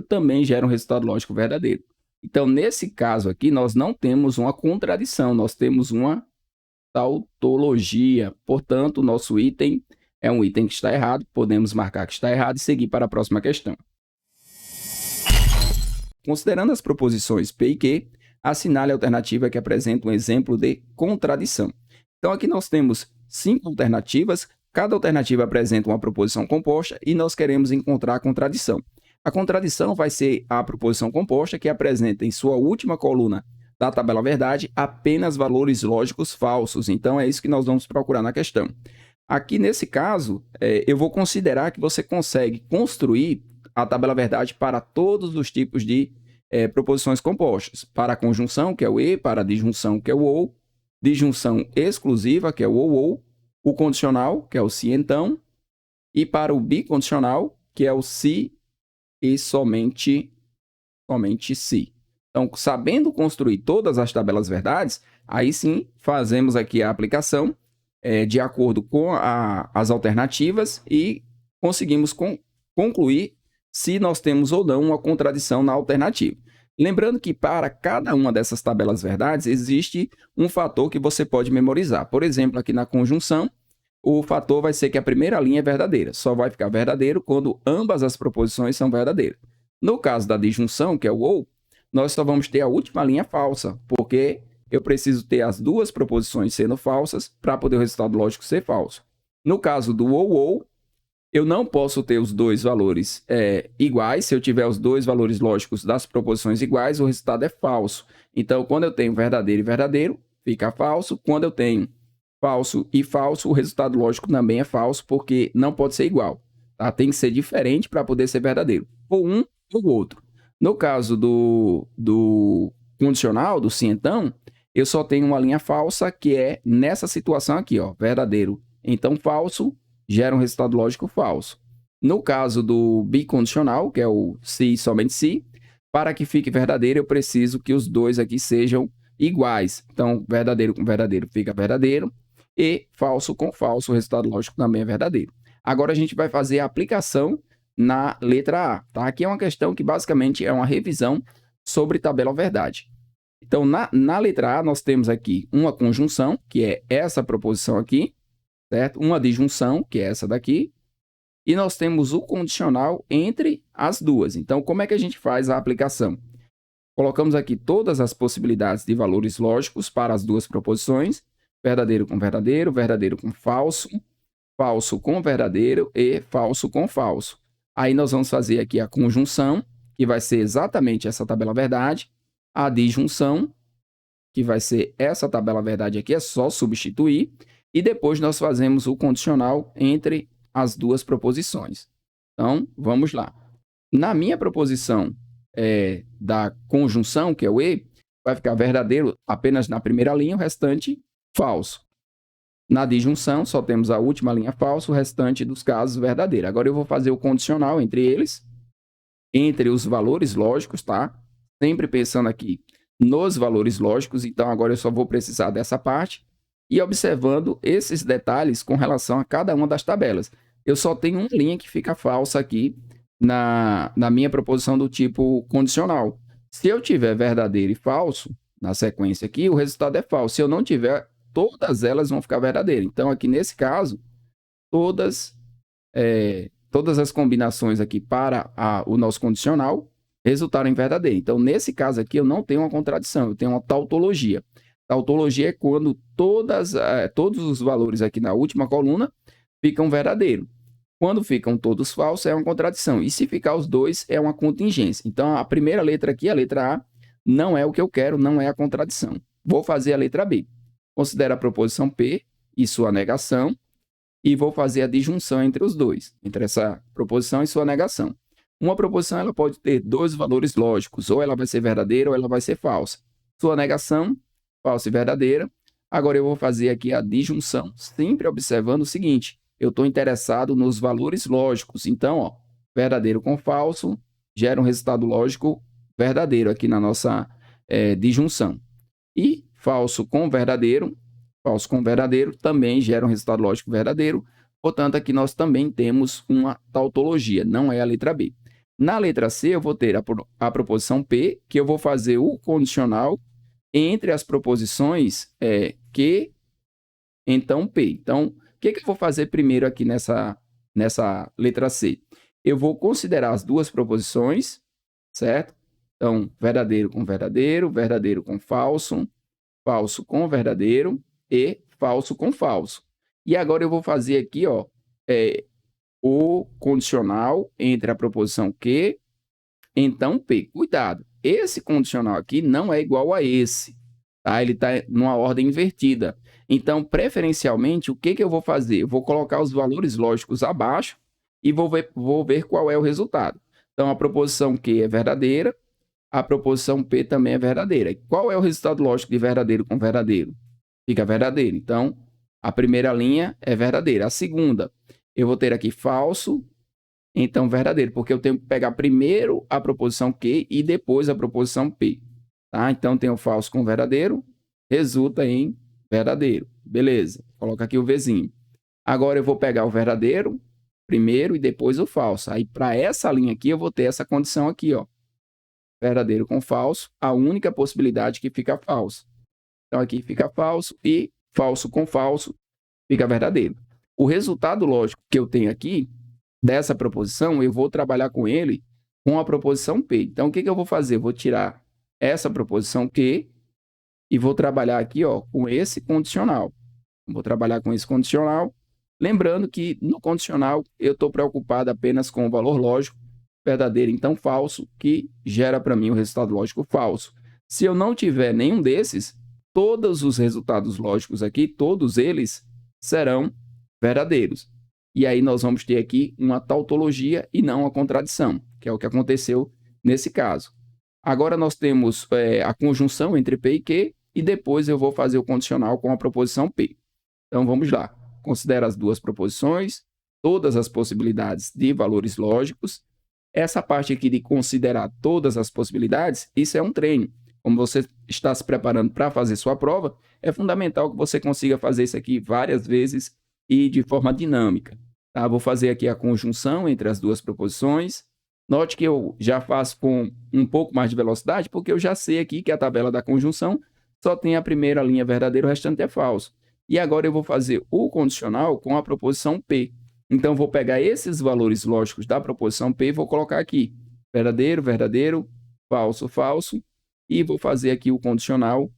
também gera um resultado lógico verdadeiro. Então, nesse caso aqui, nós não temos uma contradição, nós temos uma tautologia. Portanto, o nosso item é um item que está errado, podemos marcar que está errado e seguir para a próxima questão. Considerando as proposições P e Q, assinale a alternativa que apresenta um exemplo de contradição. Então, aqui nós temos 5 alternativas, cada alternativa apresenta uma proposição composta e nós queremos encontrar a contradição. A contradição vai ser a proposição composta que apresenta em sua última coluna da tabela verdade apenas valores lógicos falsos. Então, é isso que nós vamos procurar na questão. Aqui, nesse caso, eu vou considerar que você consegue construir a tabela verdade para todos os tipos de proposições compostas. Para a conjunção, que é o e, para a disjunção, que é o ou, disjunção exclusiva, que é o ou, o condicional, que é o se então, e para o bicondicional, que é o se e somente se. Então, sabendo construir todas as tabelas verdades, aí sim fazemos aqui a aplicação de acordo com as alternativas e conseguimos concluir se nós temos ou não uma contradição na alternativa. Lembrando que para cada uma dessas tabelas verdades existe um fator que você pode memorizar. Por exemplo, aqui na conjunção, o fator vai ser que a primeira linha é verdadeira. Só vai ficar verdadeiro quando ambas as proposições são verdadeiras. No caso da disjunção, que é o ou, nós só vamos ter a última linha falsa, porque eu preciso ter as duas proposições sendo falsas para poder o resultado lógico ser falso. No caso do ou, eu não posso ter os dois valores iguais. Se eu tiver os dois valores lógicos das proposições iguais, o resultado é falso. Então, quando eu tenho verdadeiro e verdadeiro, fica falso. Quando eu tenho falso e falso, o resultado lógico também é falso, porque não pode ser igual. Tá? Tem que ser diferente para poder ser verdadeiro. Ou um ou outro. No caso do condicional, do se então, eu só tenho uma linha falsa, que é nessa situação aqui, ó, verdadeiro. Então, falso gera um resultado lógico falso. No caso do bicondicional, que é o se e somente se, para que fique verdadeiro, eu preciso que os dois aqui sejam iguais. Então, verdadeiro com verdadeiro fica verdadeiro e falso com falso, o resultado lógico também é verdadeiro. Agora, a gente vai fazer a aplicação na letra A. Tá? Aqui é uma questão que basicamente é uma revisão sobre tabela verdade. Então, na letra A, nós temos aqui uma conjunção, que é essa proposição aqui, certo? Uma disjunção, que é essa daqui, e nós temos o condicional entre as duas. Então, como é que a gente faz a aplicação? Colocamos aqui todas as possibilidades de valores lógicos para as duas proposições, verdadeiro com verdadeiro, verdadeiro com falso, falso com verdadeiro e falso com falso. Aí nós vamos fazer aqui a conjunção, que vai ser exatamente essa tabela verdade, a disjunção, que vai ser essa tabela verdade aqui, é só substituir, e depois nós fazemos o condicional entre as duas proposições. Então, vamos lá. Na minha proposição da conjunção, que é o e, vai ficar verdadeiro apenas na primeira linha, o restante falso. Na disjunção, só temos a última linha falsa, o restante dos casos verdadeiro. Agora eu vou fazer o condicional entre eles, entre os valores lógicos, tá? Sempre pensando aqui nos valores lógicos, então agora eu só vou precisar dessa parte e observando esses detalhes com relação a cada uma das tabelas. Eu só tenho uma linha que fica falsa aqui na minha proposição do tipo condicional. Se eu tiver verdadeiro e falso na sequência aqui, o resultado é falso. Se eu não tiver, todas elas vão ficar verdadeiras. Então, aqui nesse caso, todas as combinações aqui para o nosso condicional resultaram em verdadeiro. Então, nesse caso aqui, eu não tenho uma contradição, eu tenho uma tautologia. Tautologia é quando todos os valores aqui na última coluna fica um verdadeiro. Quando ficam todos falsos, é uma contradição. E se ficar os dois, é uma contingência. Então, a primeira letra aqui, a letra A, não é o que eu quero, não é a contradição. Vou fazer a letra B. Considero a proposição P e sua negação, e vou fazer a disjunção entre os dois, entre essa proposição e sua negação. Uma proposição ela pode ter dois valores lógicos, ou ela vai ser verdadeira ou ela vai ser falsa. Sua negação, falsa e verdadeira. Agora eu vou fazer aqui a disjunção, sempre observando o seguinte: eu estou interessado nos valores lógicos. Então, ó, verdadeiro com falso gera um resultado lógico verdadeiro aqui na nossa disjunção. E falso com verdadeiro também gera um resultado lógico verdadeiro. Portanto, aqui nós também temos uma tautologia, não é a letra B. Na letra C, eu vou ter a proposição P, que eu vou fazer o condicional entre as proposições que, então P. Então, o que eu vou fazer primeiro aqui nessa letra C? Eu vou considerar as duas proposições, certo? Então, verdadeiro com falso, falso com verdadeiro e falso com falso. E agora eu vou fazer aqui, ó, o condicional entre a proposição que, então P. Cuidado, esse condicional aqui não é igual a esse, tá? Ele está numa ordem invertida. Então, preferencialmente, o que eu vou fazer? Eu vou colocar os valores lógicos abaixo e vou ver qual é o resultado. Então, a proposição Q é verdadeira, a proposição P também é verdadeira. Qual é o resultado lógico de verdadeiro com verdadeiro? Fica verdadeiro. Então, a primeira linha é verdadeira. A segunda, eu vou ter aqui falso, então verdadeiro, porque eu tenho que pegar primeiro a proposição Q e depois a proposição P. Tá? Então, tenho falso com verdadeiro, resulta em verdadeiro. Beleza, coloca aqui o Vzinho. Agora eu vou pegar o verdadeiro primeiro e depois o falso. Aí, para essa linha aqui, eu vou ter essa condição aqui, ó. Verdadeiro com falso, a única possibilidade que fica falso. Então, aqui fica falso e falso com falso fica verdadeiro. O resultado lógico que eu tenho aqui, dessa proposição, eu vou trabalhar com ele com a proposição P. Então, o que eu vou fazer? Eu vou tirar essa proposição Q e vou trabalhar aqui, ó, com esse condicional. Vou trabalhar com esse condicional. Lembrando que no condicional eu estou preocupado apenas com o valor lógico verdadeiro, então falso, que gera para mim o resultado lógico falso. Se eu não tiver nenhum desses, todos os resultados lógicos aqui, todos eles serão verdadeiros. E aí nós vamos ter aqui uma tautologia e não uma contradição, que é o que aconteceu nesse caso. Agora nós temos a conjunção entre P e Q, e depois eu vou fazer o condicional com a proposição P. Então vamos lá. Considera as duas proposições, todas as possibilidades de valores lógicos. Essa parte aqui de considerar todas as possibilidades, isso é um treino. Como você está se preparando para fazer sua prova, é fundamental que você consiga fazer isso aqui várias vezes e de forma dinâmica. Tá? Vou fazer aqui a conjunção entre as duas proposições. Note que eu já faço com um pouco mais de velocidade, porque eu já sei aqui que a tabela da conjunção só tem a primeira linha verdadeira, o restante é falso. E agora eu vou fazer o condicional com a proposição P. Então, vou pegar esses valores lógicos da proposição P e vou colocar aqui. Verdadeiro, verdadeiro, falso, falso. E vou fazer aqui o condicional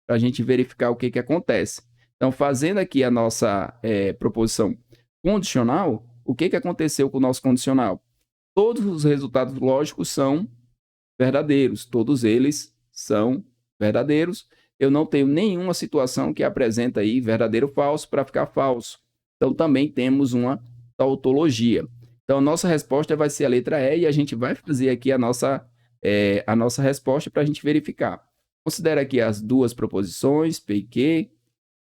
para a gente verificar o que acontece. Então, fazendo aqui a nossa proposição condicional, o que aconteceu com o nosso condicional? Todos os resultados lógicos são verdadeiros. Todos eles são verdadeiros. Eu não tenho nenhuma situação que apresenta aí verdadeiro ou falso para ficar falso. Então, também temos uma tautologia. Então, a nossa resposta vai ser a letra E e a gente vai fazer aqui a nossa resposta para a gente verificar. Considera aqui as duas proposições, P e Q.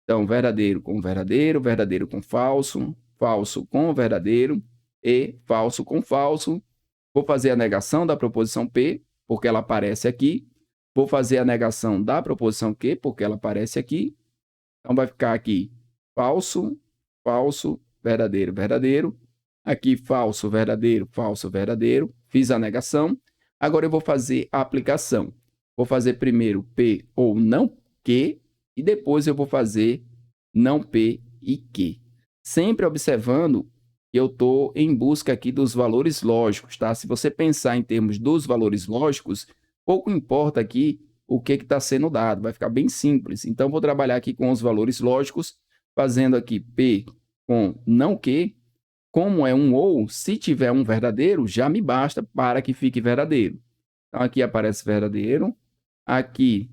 Então, verdadeiro com verdadeiro, verdadeiro com falso, falso com verdadeiro e falso com falso. Vou fazer a negação da proposição P, porque ela aparece aqui. Vou fazer a negação da proposição Q, porque ela aparece aqui. Então, vai ficar aqui falso, falso, verdadeiro, verdadeiro. Aqui, falso, verdadeiro. Fiz a negação. Agora, eu vou fazer a aplicação. Vou fazer primeiro P ou não Q, e depois eu vou fazer não P e Q. Sempre observando que eu estou em busca aqui dos valores lógicos, tá? Se você pensar em termos dos valores lógicos, pouco importa aqui o que está sendo dado, vai ficar bem simples. Então, vou trabalhar aqui com os valores lógicos, fazendo aqui P com não que, como é um ou, se tiver um verdadeiro, já me basta para que fique verdadeiro. Então, aqui aparece verdadeiro, aqui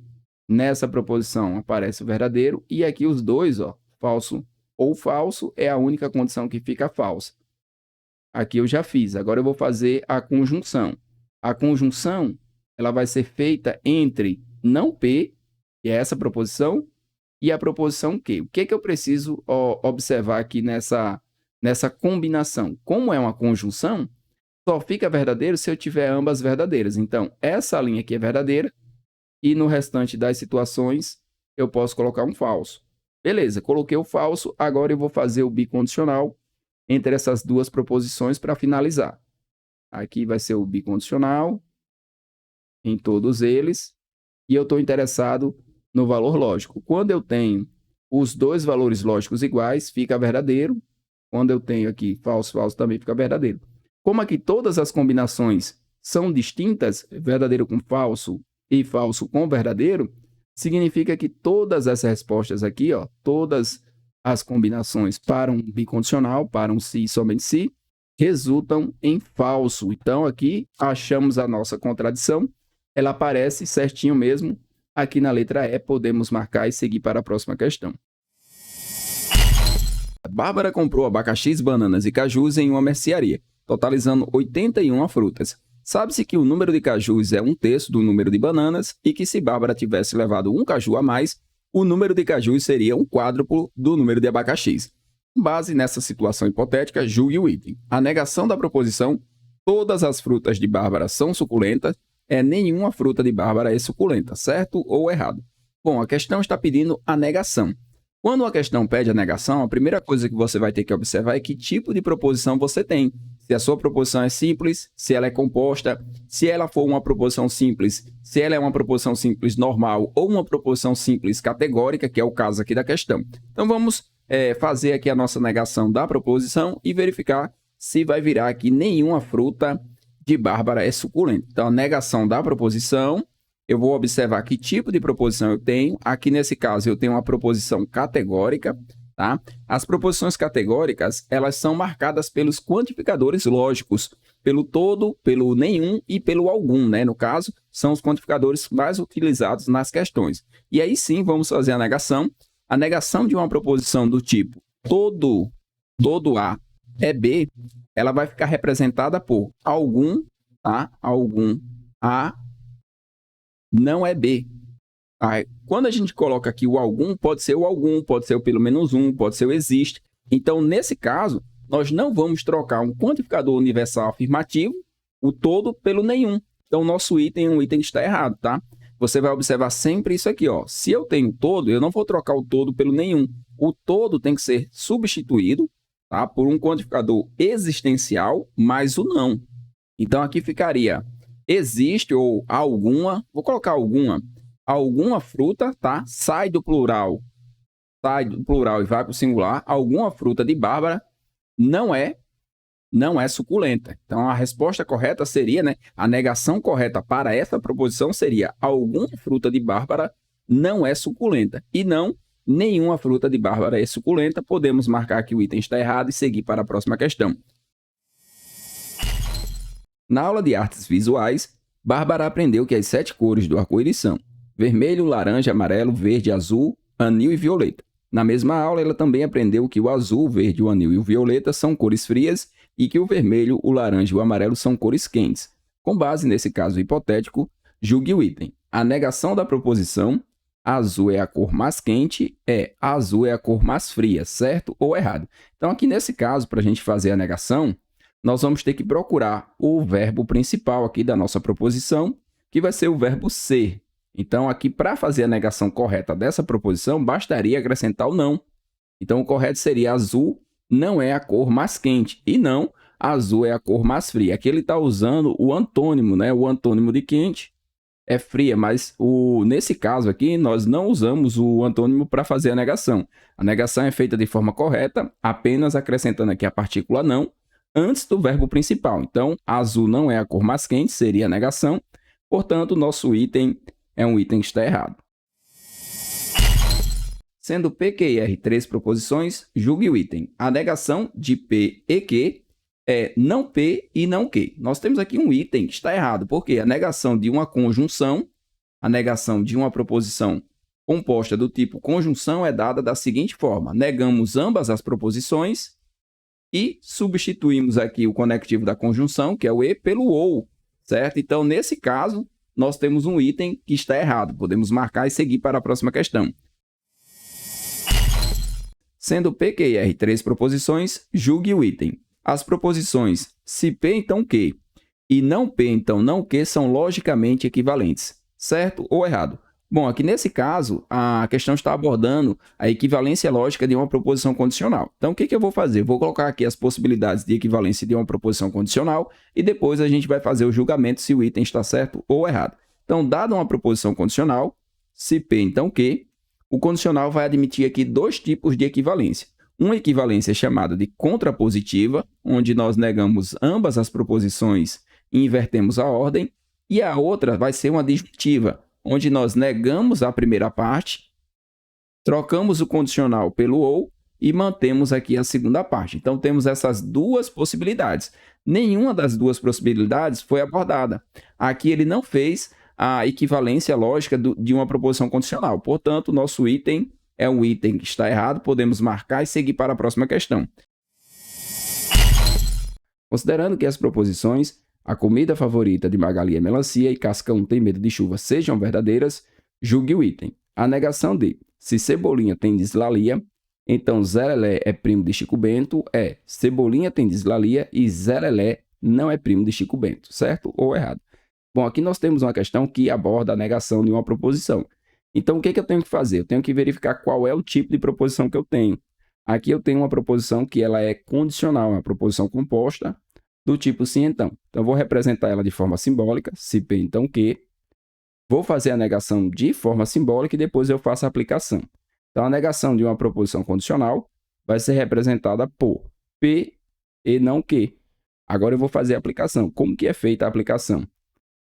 nessa proposição aparece o verdadeiro, e aqui os dois, ó, falso ou falso, é a única condição que fica falsa. Aqui eu já fiz, agora eu vou fazer a conjunção. A conjunção, ela vai ser feita entre não P, que é essa proposição, e a proposição que. O que eu preciso observar aqui nessa combinação? Como é uma conjunção, só fica verdadeiro se eu tiver ambas verdadeiras. Então, essa linha aqui é verdadeira, e no restante das situações, eu posso colocar um falso. Beleza, coloquei o falso, agora eu vou fazer o bicondicional entre essas duas proposições para finalizar. Aqui vai ser o bicondicional em todos eles, e eu estou interessado no valor lógico. Quando eu tenho os dois valores lógicos iguais, fica verdadeiro. Quando eu tenho aqui falso, falso, também fica verdadeiro. Como aqui todas as combinações são distintas, verdadeiro com falso e falso com verdadeiro, significa que todas essas respostas aqui, ó, todas as combinações para um bicondicional, para um se e somente se, resultam em falso. Então, aqui achamos a nossa contradição. Ela aparece certinho mesmo. Aqui na letra E, podemos marcar e seguir para a próxima questão. A Bárbara comprou abacaxis, bananas e cajus em uma mercearia, totalizando 81 frutas. Sabe-se que o número de cajus é 1/3 do número de bananas e que se Bárbara tivesse levado um caju a mais, o número de cajus seria 1/4 do número de abacaxis. Com base nessa situação hipotética, julgue o item. A negação da proposição, todas as frutas de Bárbara são suculentas, nenhuma fruta de Bárbara é suculenta, certo ou errado? Bom, a questão está pedindo a negação. Quando a questão pede a negação, a primeira coisa que você vai ter que observar é que tipo de proposição você tem. Se a sua proposição é simples, se ela é composta, se ela for uma proposição simples, se ela é uma proposição simples normal ou uma proposição simples categórica, que é o caso aqui da questão. Então, vamos fazer aqui a nossa negação da proposição e verificar se vai virar aqui nenhuma fruta de Bárbara é suculenta. Então, a negação da proposição, eu vou observar que tipo de proposição eu tenho. Aqui, nesse caso, eu tenho uma proposição categórica. Tá? As proposições categóricas, elas são marcadas pelos quantificadores lógicos, pelo todo, pelo nenhum e pelo algum, né? No caso, são os quantificadores mais utilizados nas questões. E aí sim, vamos fazer a negação. A negação de uma proposição do tipo todo A é B, ela vai ficar representada por algum, tá? Algum A não é B. Quando a gente coloca aqui o algum, pode ser o algum, pode ser o pelo menos um, pode ser o existe. Então, nesse caso, nós não vamos trocar um quantificador universal afirmativo, o todo, pelo nenhum. Então, o nosso item é um item que está errado, tá? Você vai observar sempre isso aqui, ó. Se eu tenho todo, eu não vou trocar o todo pelo nenhum. O todo tem que ser substituído, tá, por um quantificador existencial mais o não. Então, aqui ficaria existe ou alguma, vou colocar alguma fruta, tá? Sai do plural e vai para o singular. Alguma fruta de Bárbara não é suculenta. Então, a resposta correta seria, né? A negação correta para essa proposição seria alguma fruta de Bárbara não é suculenta. E não nenhuma fruta de Bárbara é suculenta. Podemos marcar que o item está errado e seguir para a próxima questão. Na aula de artes visuais, Bárbara aprendeu que as 7 cores do arco-íris são vermelho, laranja, amarelo, verde, azul, anil e violeta. Na mesma aula, ela também aprendeu que o azul, o verde, o anil e o violeta são cores frias e que o vermelho, o laranja e o amarelo são cores quentes. Com base nesse caso hipotético, julgue o item. A negação da proposição, azul é a cor mais quente, azul é a cor mais fria, certo ou errado? Então, aqui nesse caso, para a gente fazer a negação, nós vamos ter que procurar o verbo principal aqui da nossa proposição, que vai ser o verbo ser. Então, aqui, para fazer a negação correta dessa proposição, bastaria acrescentar o não. Então, o correto seria azul não é a cor mais quente e não azul é a cor mais fria. Aqui ele está usando o antônimo, né? O antônimo de quente é fria, mas nesse caso aqui, nós não usamos o antônimo para fazer a negação. A negação é feita de forma correta, apenas acrescentando aqui a partícula não, antes do verbo principal. Então, azul não é a cor mais quente, seria a negação. Portanto, nosso item é um item que está errado. Sendo P, Q e R três proposições, julgue o item. A negação de P e Q é não P e não Q. Nós temos aqui um item que está errado, porque a negação de uma conjunção, a negação de uma proposição composta do tipo conjunção é dada da seguinte forma: negamos ambas as proposições e substituímos aqui o conectivo da conjunção, que é o e, pelo ou, certo? Então, nesse caso, nós temos um item que está errado. Podemos marcar e seguir para a próxima questão. Sendo P, Q e R três proposições, julgue o item. As proposições se P, então Q, e não P, então não Q, são logicamente equivalentes, certo ou errado? Bom, aqui nesse caso, a questão está abordando a equivalência lógica de uma proposição condicional. Então, o que eu vou fazer? Vou colocar aqui as possibilidades de equivalência de uma proposição condicional e depois a gente vai fazer o julgamento se o item está certo ou errado. Então, dada uma proposição condicional, se P, então Q, o condicional vai admitir aqui dois tipos de equivalência. Uma equivalência chamada de contrapositiva, onde nós negamos ambas as proposições e invertemos a ordem, e a outra vai ser uma disjuntiva, onde nós negamos a primeira parte, trocamos o condicional pelo ou e mantemos aqui a segunda parte. Então, temos essas duas possibilidades. Nenhuma das duas possibilidades foi abordada. Aqui ele não fez a equivalência lógica de uma proposição condicional. Portanto, nosso item é um item que está errado, podemos marcar e seguir para a próxima questão. Considerando que as proposições a comida favorita de Magali é melancia e Cascão tem medo de chuva sejam verdadeiras, julgue o item. A negação de se Cebolinha tem dislalia, então Zé Lelé é primo de Chico Bento, é Cebolinha tem dislalia e Zé Lelé não é primo de Chico Bento, certo ou errado? Bom, aqui nós temos uma questão que aborda a negação de uma proposição. Então, o que eu tenho que fazer? Eu tenho que verificar qual é o tipo de proposição que eu tenho. Aqui eu tenho uma proposição que ela é condicional, uma proposição composta do tipo sim, então. Então, eu vou representar ela de forma simbólica, se P, então Q. Vou fazer a negação de forma simbólica e depois eu faço a aplicação. Então, a negação de uma proposição condicional vai ser representada por P e não Q. Agora, eu vou fazer a aplicação. Como que é feita a aplicação?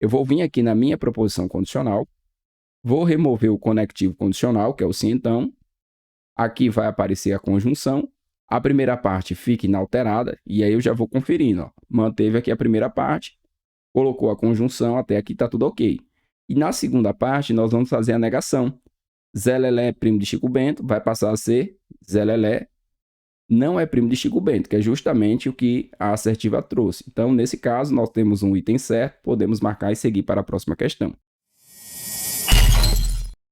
Eu vou vir aqui na minha proposição condicional, vou remover o conectivo condicional, que é o sim, então. Aqui vai aparecer a conjunção. A primeira parte fica inalterada, e aí eu já vou conferindo. Ó. Manteve aqui a primeira parte, colocou a conjunção, até aqui está tudo ok. E na segunda parte, nós vamos fazer a negação. Zé Lelé, primo de Chico Bento, vai passar a ser Zé Lelé não é primo de Chico Bento, que é justamente o que a assertiva trouxe. Então, nesse caso, nós temos um item certo, podemos marcar e seguir para a próxima questão.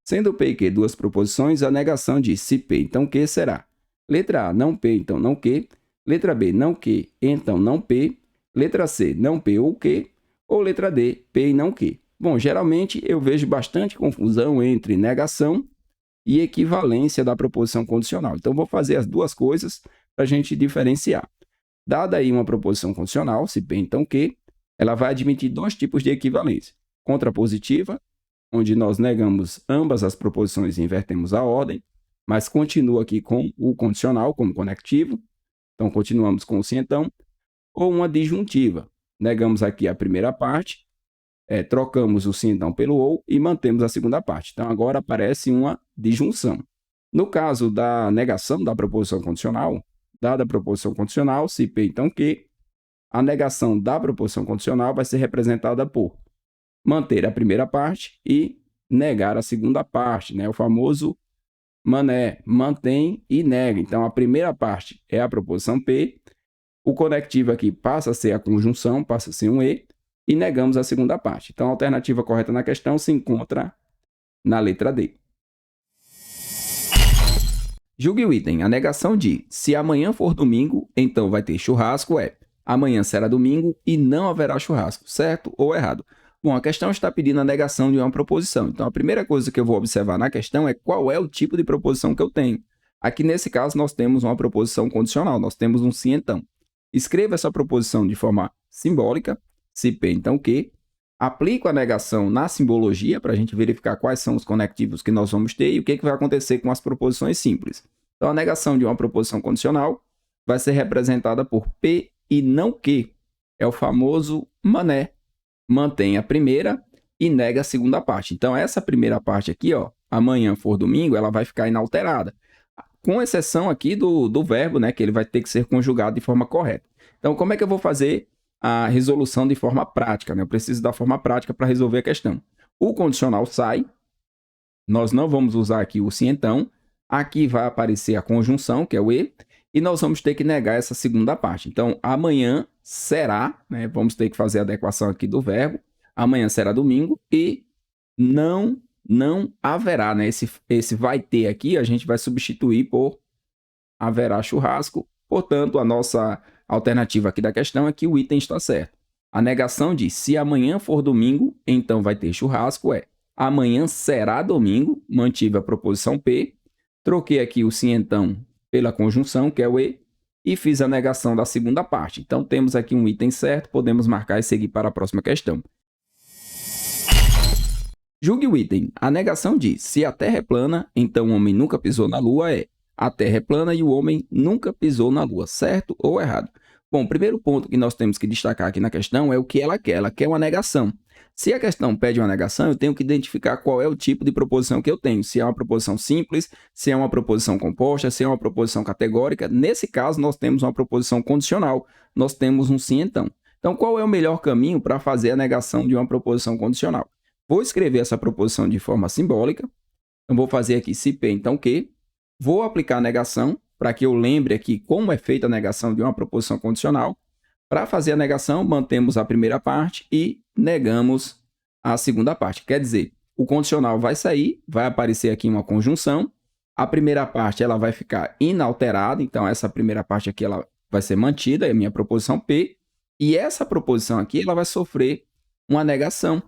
Sendo P e Q duas proposições, a negação de se P, então Q será: letra A, não P, então não Q. Letra B, não Q, então não P. Letra C, não P ou Q. Ou letra D, P e não Q. Bom, geralmente eu vejo bastante confusão entre negação e equivalência da proposição condicional. Então, vou fazer as duas coisas para a gente diferenciar. Dada aí uma proposição condicional, se P, então Q, ela vai admitir dois tipos de equivalência. Contrapositiva, onde nós negamos ambas as proposições e invertemos a ordem, mas continua aqui com o condicional como conectivo. Então, continuamos com o sim, então. Ou uma disjuntiva. Negamos aqui a primeira parte, trocamos o sim, então, pelo ou e mantemos a segunda parte. Então, agora aparece uma disjunção. No caso da negação da proposição condicional, dada a proposição condicional, se P, então Q, a negação da proposição condicional vai ser representada por manter a primeira parte e negar a segunda parte, né? O famoso mané, mantém e nega. Então, a primeira parte é a proposição P, o conectivo aqui passa a ser a conjunção, passa a ser um e negamos a segunda parte. Então, a alternativa correta na questão se encontra na letra D. Julgue o item. A negação de se amanhã for domingo, então vai ter churrasco é amanhã será domingo e não haverá churrasco, certo ou errado? Bom, a questão está pedindo a negação de uma proposição. Então, a primeira coisa que eu vou observar na questão é qual é o tipo de proposição que eu tenho. Aqui, nesse caso, nós temos uma proposição condicional. Nós temos um sim, então. Escreva essa proposição de forma simbólica, se P, então Q. Aplico a negação na simbologia para a gente verificar quais são os conectivos que nós vamos ter e o que vai acontecer com as proposições simples. Então, a negação de uma proposição condicional vai ser representada por P e não Q. É o famoso mané. Mantém a primeira e nega a segunda parte. Então, essa primeira parte aqui, ó, amanhã for domingo, ela vai ficar inalterada. Com exceção aqui do verbo, né, que ele vai ter que ser conjugado de forma correta. Então, como é que eu vou fazer a resolução de forma prática, né? Eu preciso da forma prática para resolver a questão. O condicional sai, nós não vamos usar aqui o se então, aqui vai aparecer a conjunção, que é o e nós vamos ter que negar essa segunda parte. Então, amanhã será, né? Vamos ter que fazer a adequação aqui do verbo, amanhã será domingo e não haverá, né? Esse vai ter aqui, a gente vai substituir por haverá churrasco. Portanto, a nossa alternativa aqui da questão é que o item está certo. A negação diz, se amanhã for domingo, então vai ter churrasco, amanhã será domingo, mantive a proposição P, troquei aqui o se então pela conjunção, que é o e fiz a negação da segunda parte. Então, temos aqui um item certo, podemos marcar e seguir para a próxima questão. Julgue o item. A negação diz, se a Terra é plana, então o homem nunca pisou na Lua, a Terra é plana e o homem nunca pisou na Lua, certo ou errado? Bom, o primeiro ponto que nós temos que destacar aqui na questão é o que ela quer. Ela quer uma negação. Se a questão pede uma negação, eu tenho que identificar qual é o tipo de proposição que eu tenho. Se é uma proposição simples, se é uma proposição composta, se é uma proposição categórica. Nesse caso, nós temos uma proposição condicional. Nós temos um sim então. Então, qual é o melhor caminho para fazer a negação de uma proposição condicional? Vou escrever essa proposição de forma simbólica. Então, vou fazer aqui se P, então Q. Vou aplicar a negação, para que eu lembre aqui como é feita a negação de uma proposição condicional. Para fazer a negação, mantemos a primeira parte e negamos a segunda parte. Quer dizer, o condicional vai sair, vai aparecer aqui uma conjunção. A primeira parte ela vai ficar inalterada, então essa primeira parte aqui ela vai ser mantida, é a minha proposição P. E essa proposição aqui ela vai sofrer uma negação.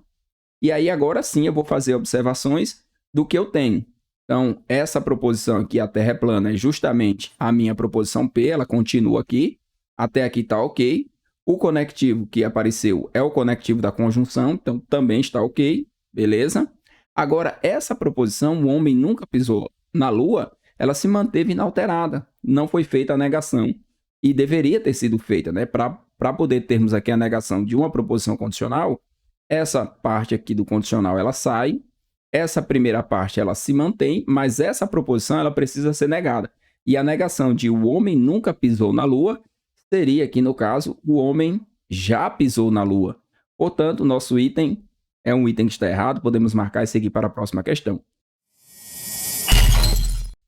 E aí, agora sim, eu vou fazer observações do que eu tenho. Então, essa proposição aqui, a Terra é plana, é justamente a minha proposição P, ela continua aqui. Até aqui está ok. O conectivo que apareceu é o conectivo da conjunção, então também está ok, beleza? Agora, essa proposição, o homem nunca pisou na Lua, ela se manteve inalterada, não foi feita a negação. E deveria ter sido feita, né? Para poder termos aqui a negação de uma proposição condicional, essa parte aqui do condicional ela sai, essa primeira parte ela se mantém, mas essa proposição ela precisa ser negada. E a negação de o homem nunca pisou na Lua seria aqui no caso, o homem já pisou na Lua. Portanto, nosso item é um item que está errado, podemos marcar e seguir para a próxima questão.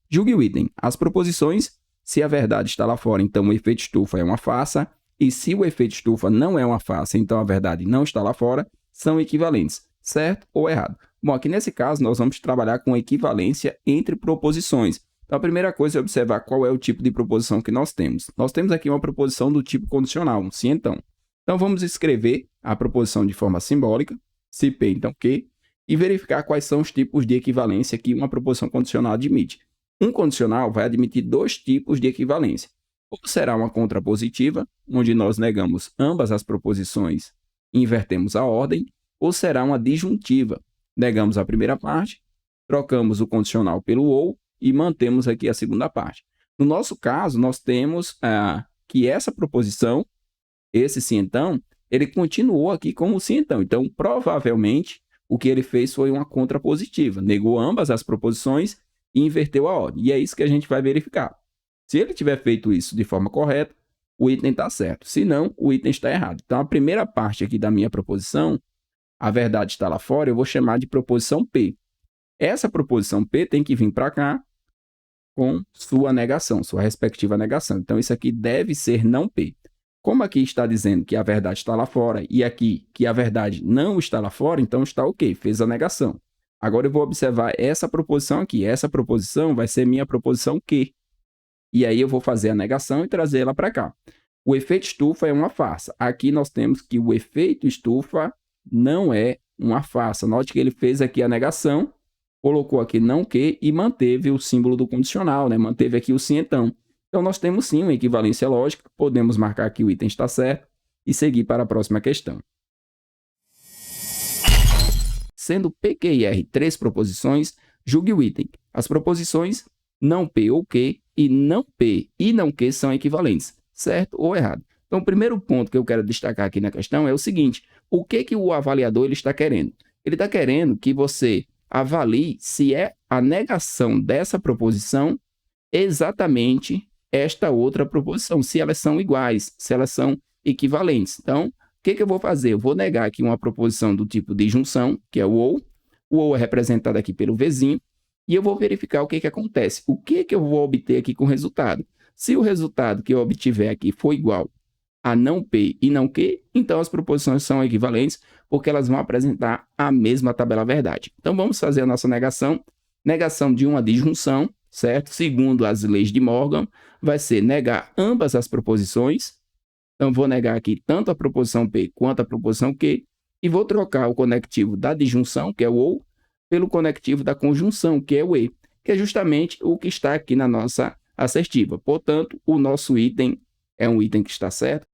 Julgue o item. As proposições, se a verdade está lá fora, então o efeito estufa é uma farsa, e se o efeito estufa não é uma farsa, então a verdade não está lá fora, são equivalentes, certo ou errado? Bom, aqui nesse caso, nós vamos trabalhar com equivalência entre proposições. Então, a primeira coisa é observar qual é o tipo de proposição que nós temos. Nós temos aqui uma proposição do tipo condicional, um se então. Então, vamos escrever a proposição de forma simbólica, se P, então Q, e verificar quais são os tipos de equivalência que uma proposição condicional admite. Um condicional vai admitir dois tipos de equivalência. Ou será uma contrapositiva, onde nós negamos ambas as proposições e invertemos a ordem, ou será uma disjuntiva. Negamos a primeira parte, trocamos o condicional pelo ou e mantemos aqui a segunda parte. No nosso caso, nós temos que essa proposição, esse sim então, ele continuou aqui como sim então. Então, provavelmente, o que ele fez foi uma contrapositiva. Negou ambas as proposições e inverteu a ordem. E é isso que a gente vai verificar. Se ele tiver feito isso de forma correta, o item está certo. Se não, o item está errado. Então, a primeira parte aqui da minha proposição, a verdade está lá fora, eu vou chamar de proposição P. Essa proposição P tem que vir para cá com sua negação, sua respectiva negação. Então, isso aqui deve ser não P. Como aqui está dizendo que a verdade está lá fora e aqui que a verdade não está lá fora, então está ok, fez a negação. Agora eu vou observar essa proposição aqui. Essa proposição vai ser minha proposição Q. E aí eu vou fazer a negação e trazer ela para cá. O efeito estufa é uma farsa. Aqui nós temos que o efeito estufa não é uma farsa. Note que ele fez aqui a negação, colocou aqui não que e manteve o símbolo do condicional, né? Manteve aqui o sim então. Então, nós temos sim uma equivalência lógica, podemos marcar que o item está certo e seguir para a próxima questão. Sendo P, Q e R três proposições, julgue o item. As proposições não P ou Q e não P e não Q são equivalentes, certo ou errado? Então, o primeiro ponto que eu quero destacar aqui na questão é o seguinte: o que o avaliador ele está querendo? Ele está querendo que você avalie se é a negação dessa proposição exatamente esta outra proposição, se elas são iguais, se elas são equivalentes. Então, o que eu vou fazer? Eu vou negar aqui uma proposição do tipo de junção, que é o ou é representado aqui pelo Vzinho, e eu vou verificar o que acontece. O que eu vou obter aqui com o resultado? Se o resultado que eu obtiver aqui for igual a não P e não Q, então as proposições são equivalentes, porque elas vão apresentar a mesma tabela verdade. Então, vamos fazer a nossa negação. Negação de uma disjunção, certo? Segundo as leis de Morgan, vai ser negar ambas as proposições. Então, vou negar aqui tanto a proposição P quanto a proposição Q, e vou trocar o conectivo da disjunção, que é o ou, pelo conectivo da conjunção, que é o e, que é justamente o que está aqui na nossa assertiva. Portanto, o nosso item é um item que está certo.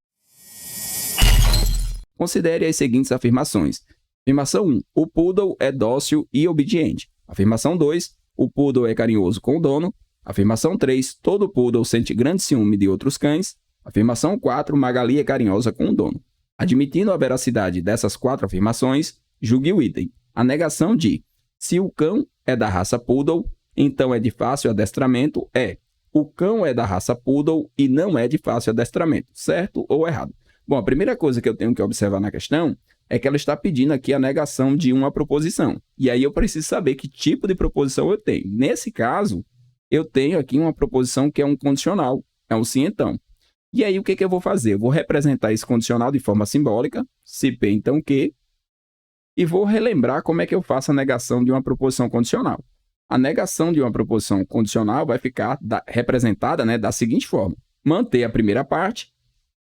Considere as seguintes afirmações. Afirmação 1. O poodle é dócil e obediente. Afirmação 2. O poodle é carinhoso com o dono. Afirmação 3. Todo poodle sente grande ciúme de outros cães. Afirmação 4. Magali é carinhosa com o dono. Admitindo a veracidade dessas 4 afirmações, julgue o item. A negação de se o cão é da raça poodle, então é de fácil adestramento, é o cão é da raça poodle e não é de fácil adestramento, certo ou errado? Bom, a primeira coisa que eu tenho que observar na questão é que ela está pedindo aqui a negação de uma proposição. E aí eu preciso saber que tipo de proposição eu tenho. Nesse caso, eu tenho aqui uma proposição que é um condicional, é um sim então. E aí o que eu vou fazer? Eu vou representar esse condicional de forma simbólica, se P então Q, e vou relembrar como é que eu faço a negação de uma proposição condicional. A negação de uma proposição condicional vai ficar representada, né, da seguinte forma: manter a primeira parte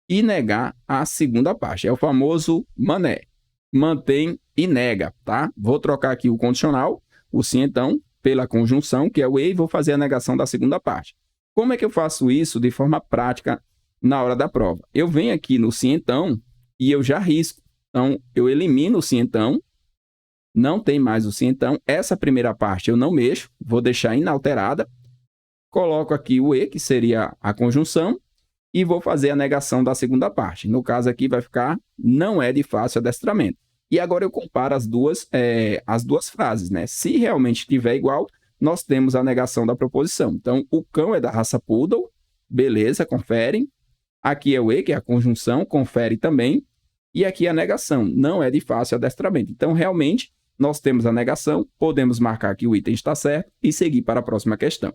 e negar a segunda parte. É o famoso mané. Mantém e nega, tá? Vou trocar aqui o condicional, o sim então, pela conjunção, que é o e vou fazer a negação da segunda parte. Como é que eu faço isso de forma prática na hora da prova? Eu venho aqui no sim então e eu já risco. Então, eu elimino o sim então, não tem mais o sim então. Essa primeira parte eu não mexo, vou deixar inalterada. Coloco aqui o e, que seria a conjunção, e vou fazer a negação da segunda parte. No caso aqui vai ficar não é de fácil adestramento. E agora eu comparo as duas frases, né? Se realmente estiver igual, nós temos a negação da proposição. Então, o cão é da raça poodle, beleza, conferem. Aqui é o e, que é a conjunção, confere também. E aqui a negação, não é de fácil adestramento. Então, realmente, nós temos a negação, podemos marcar que o item está certo e seguir para a próxima questão.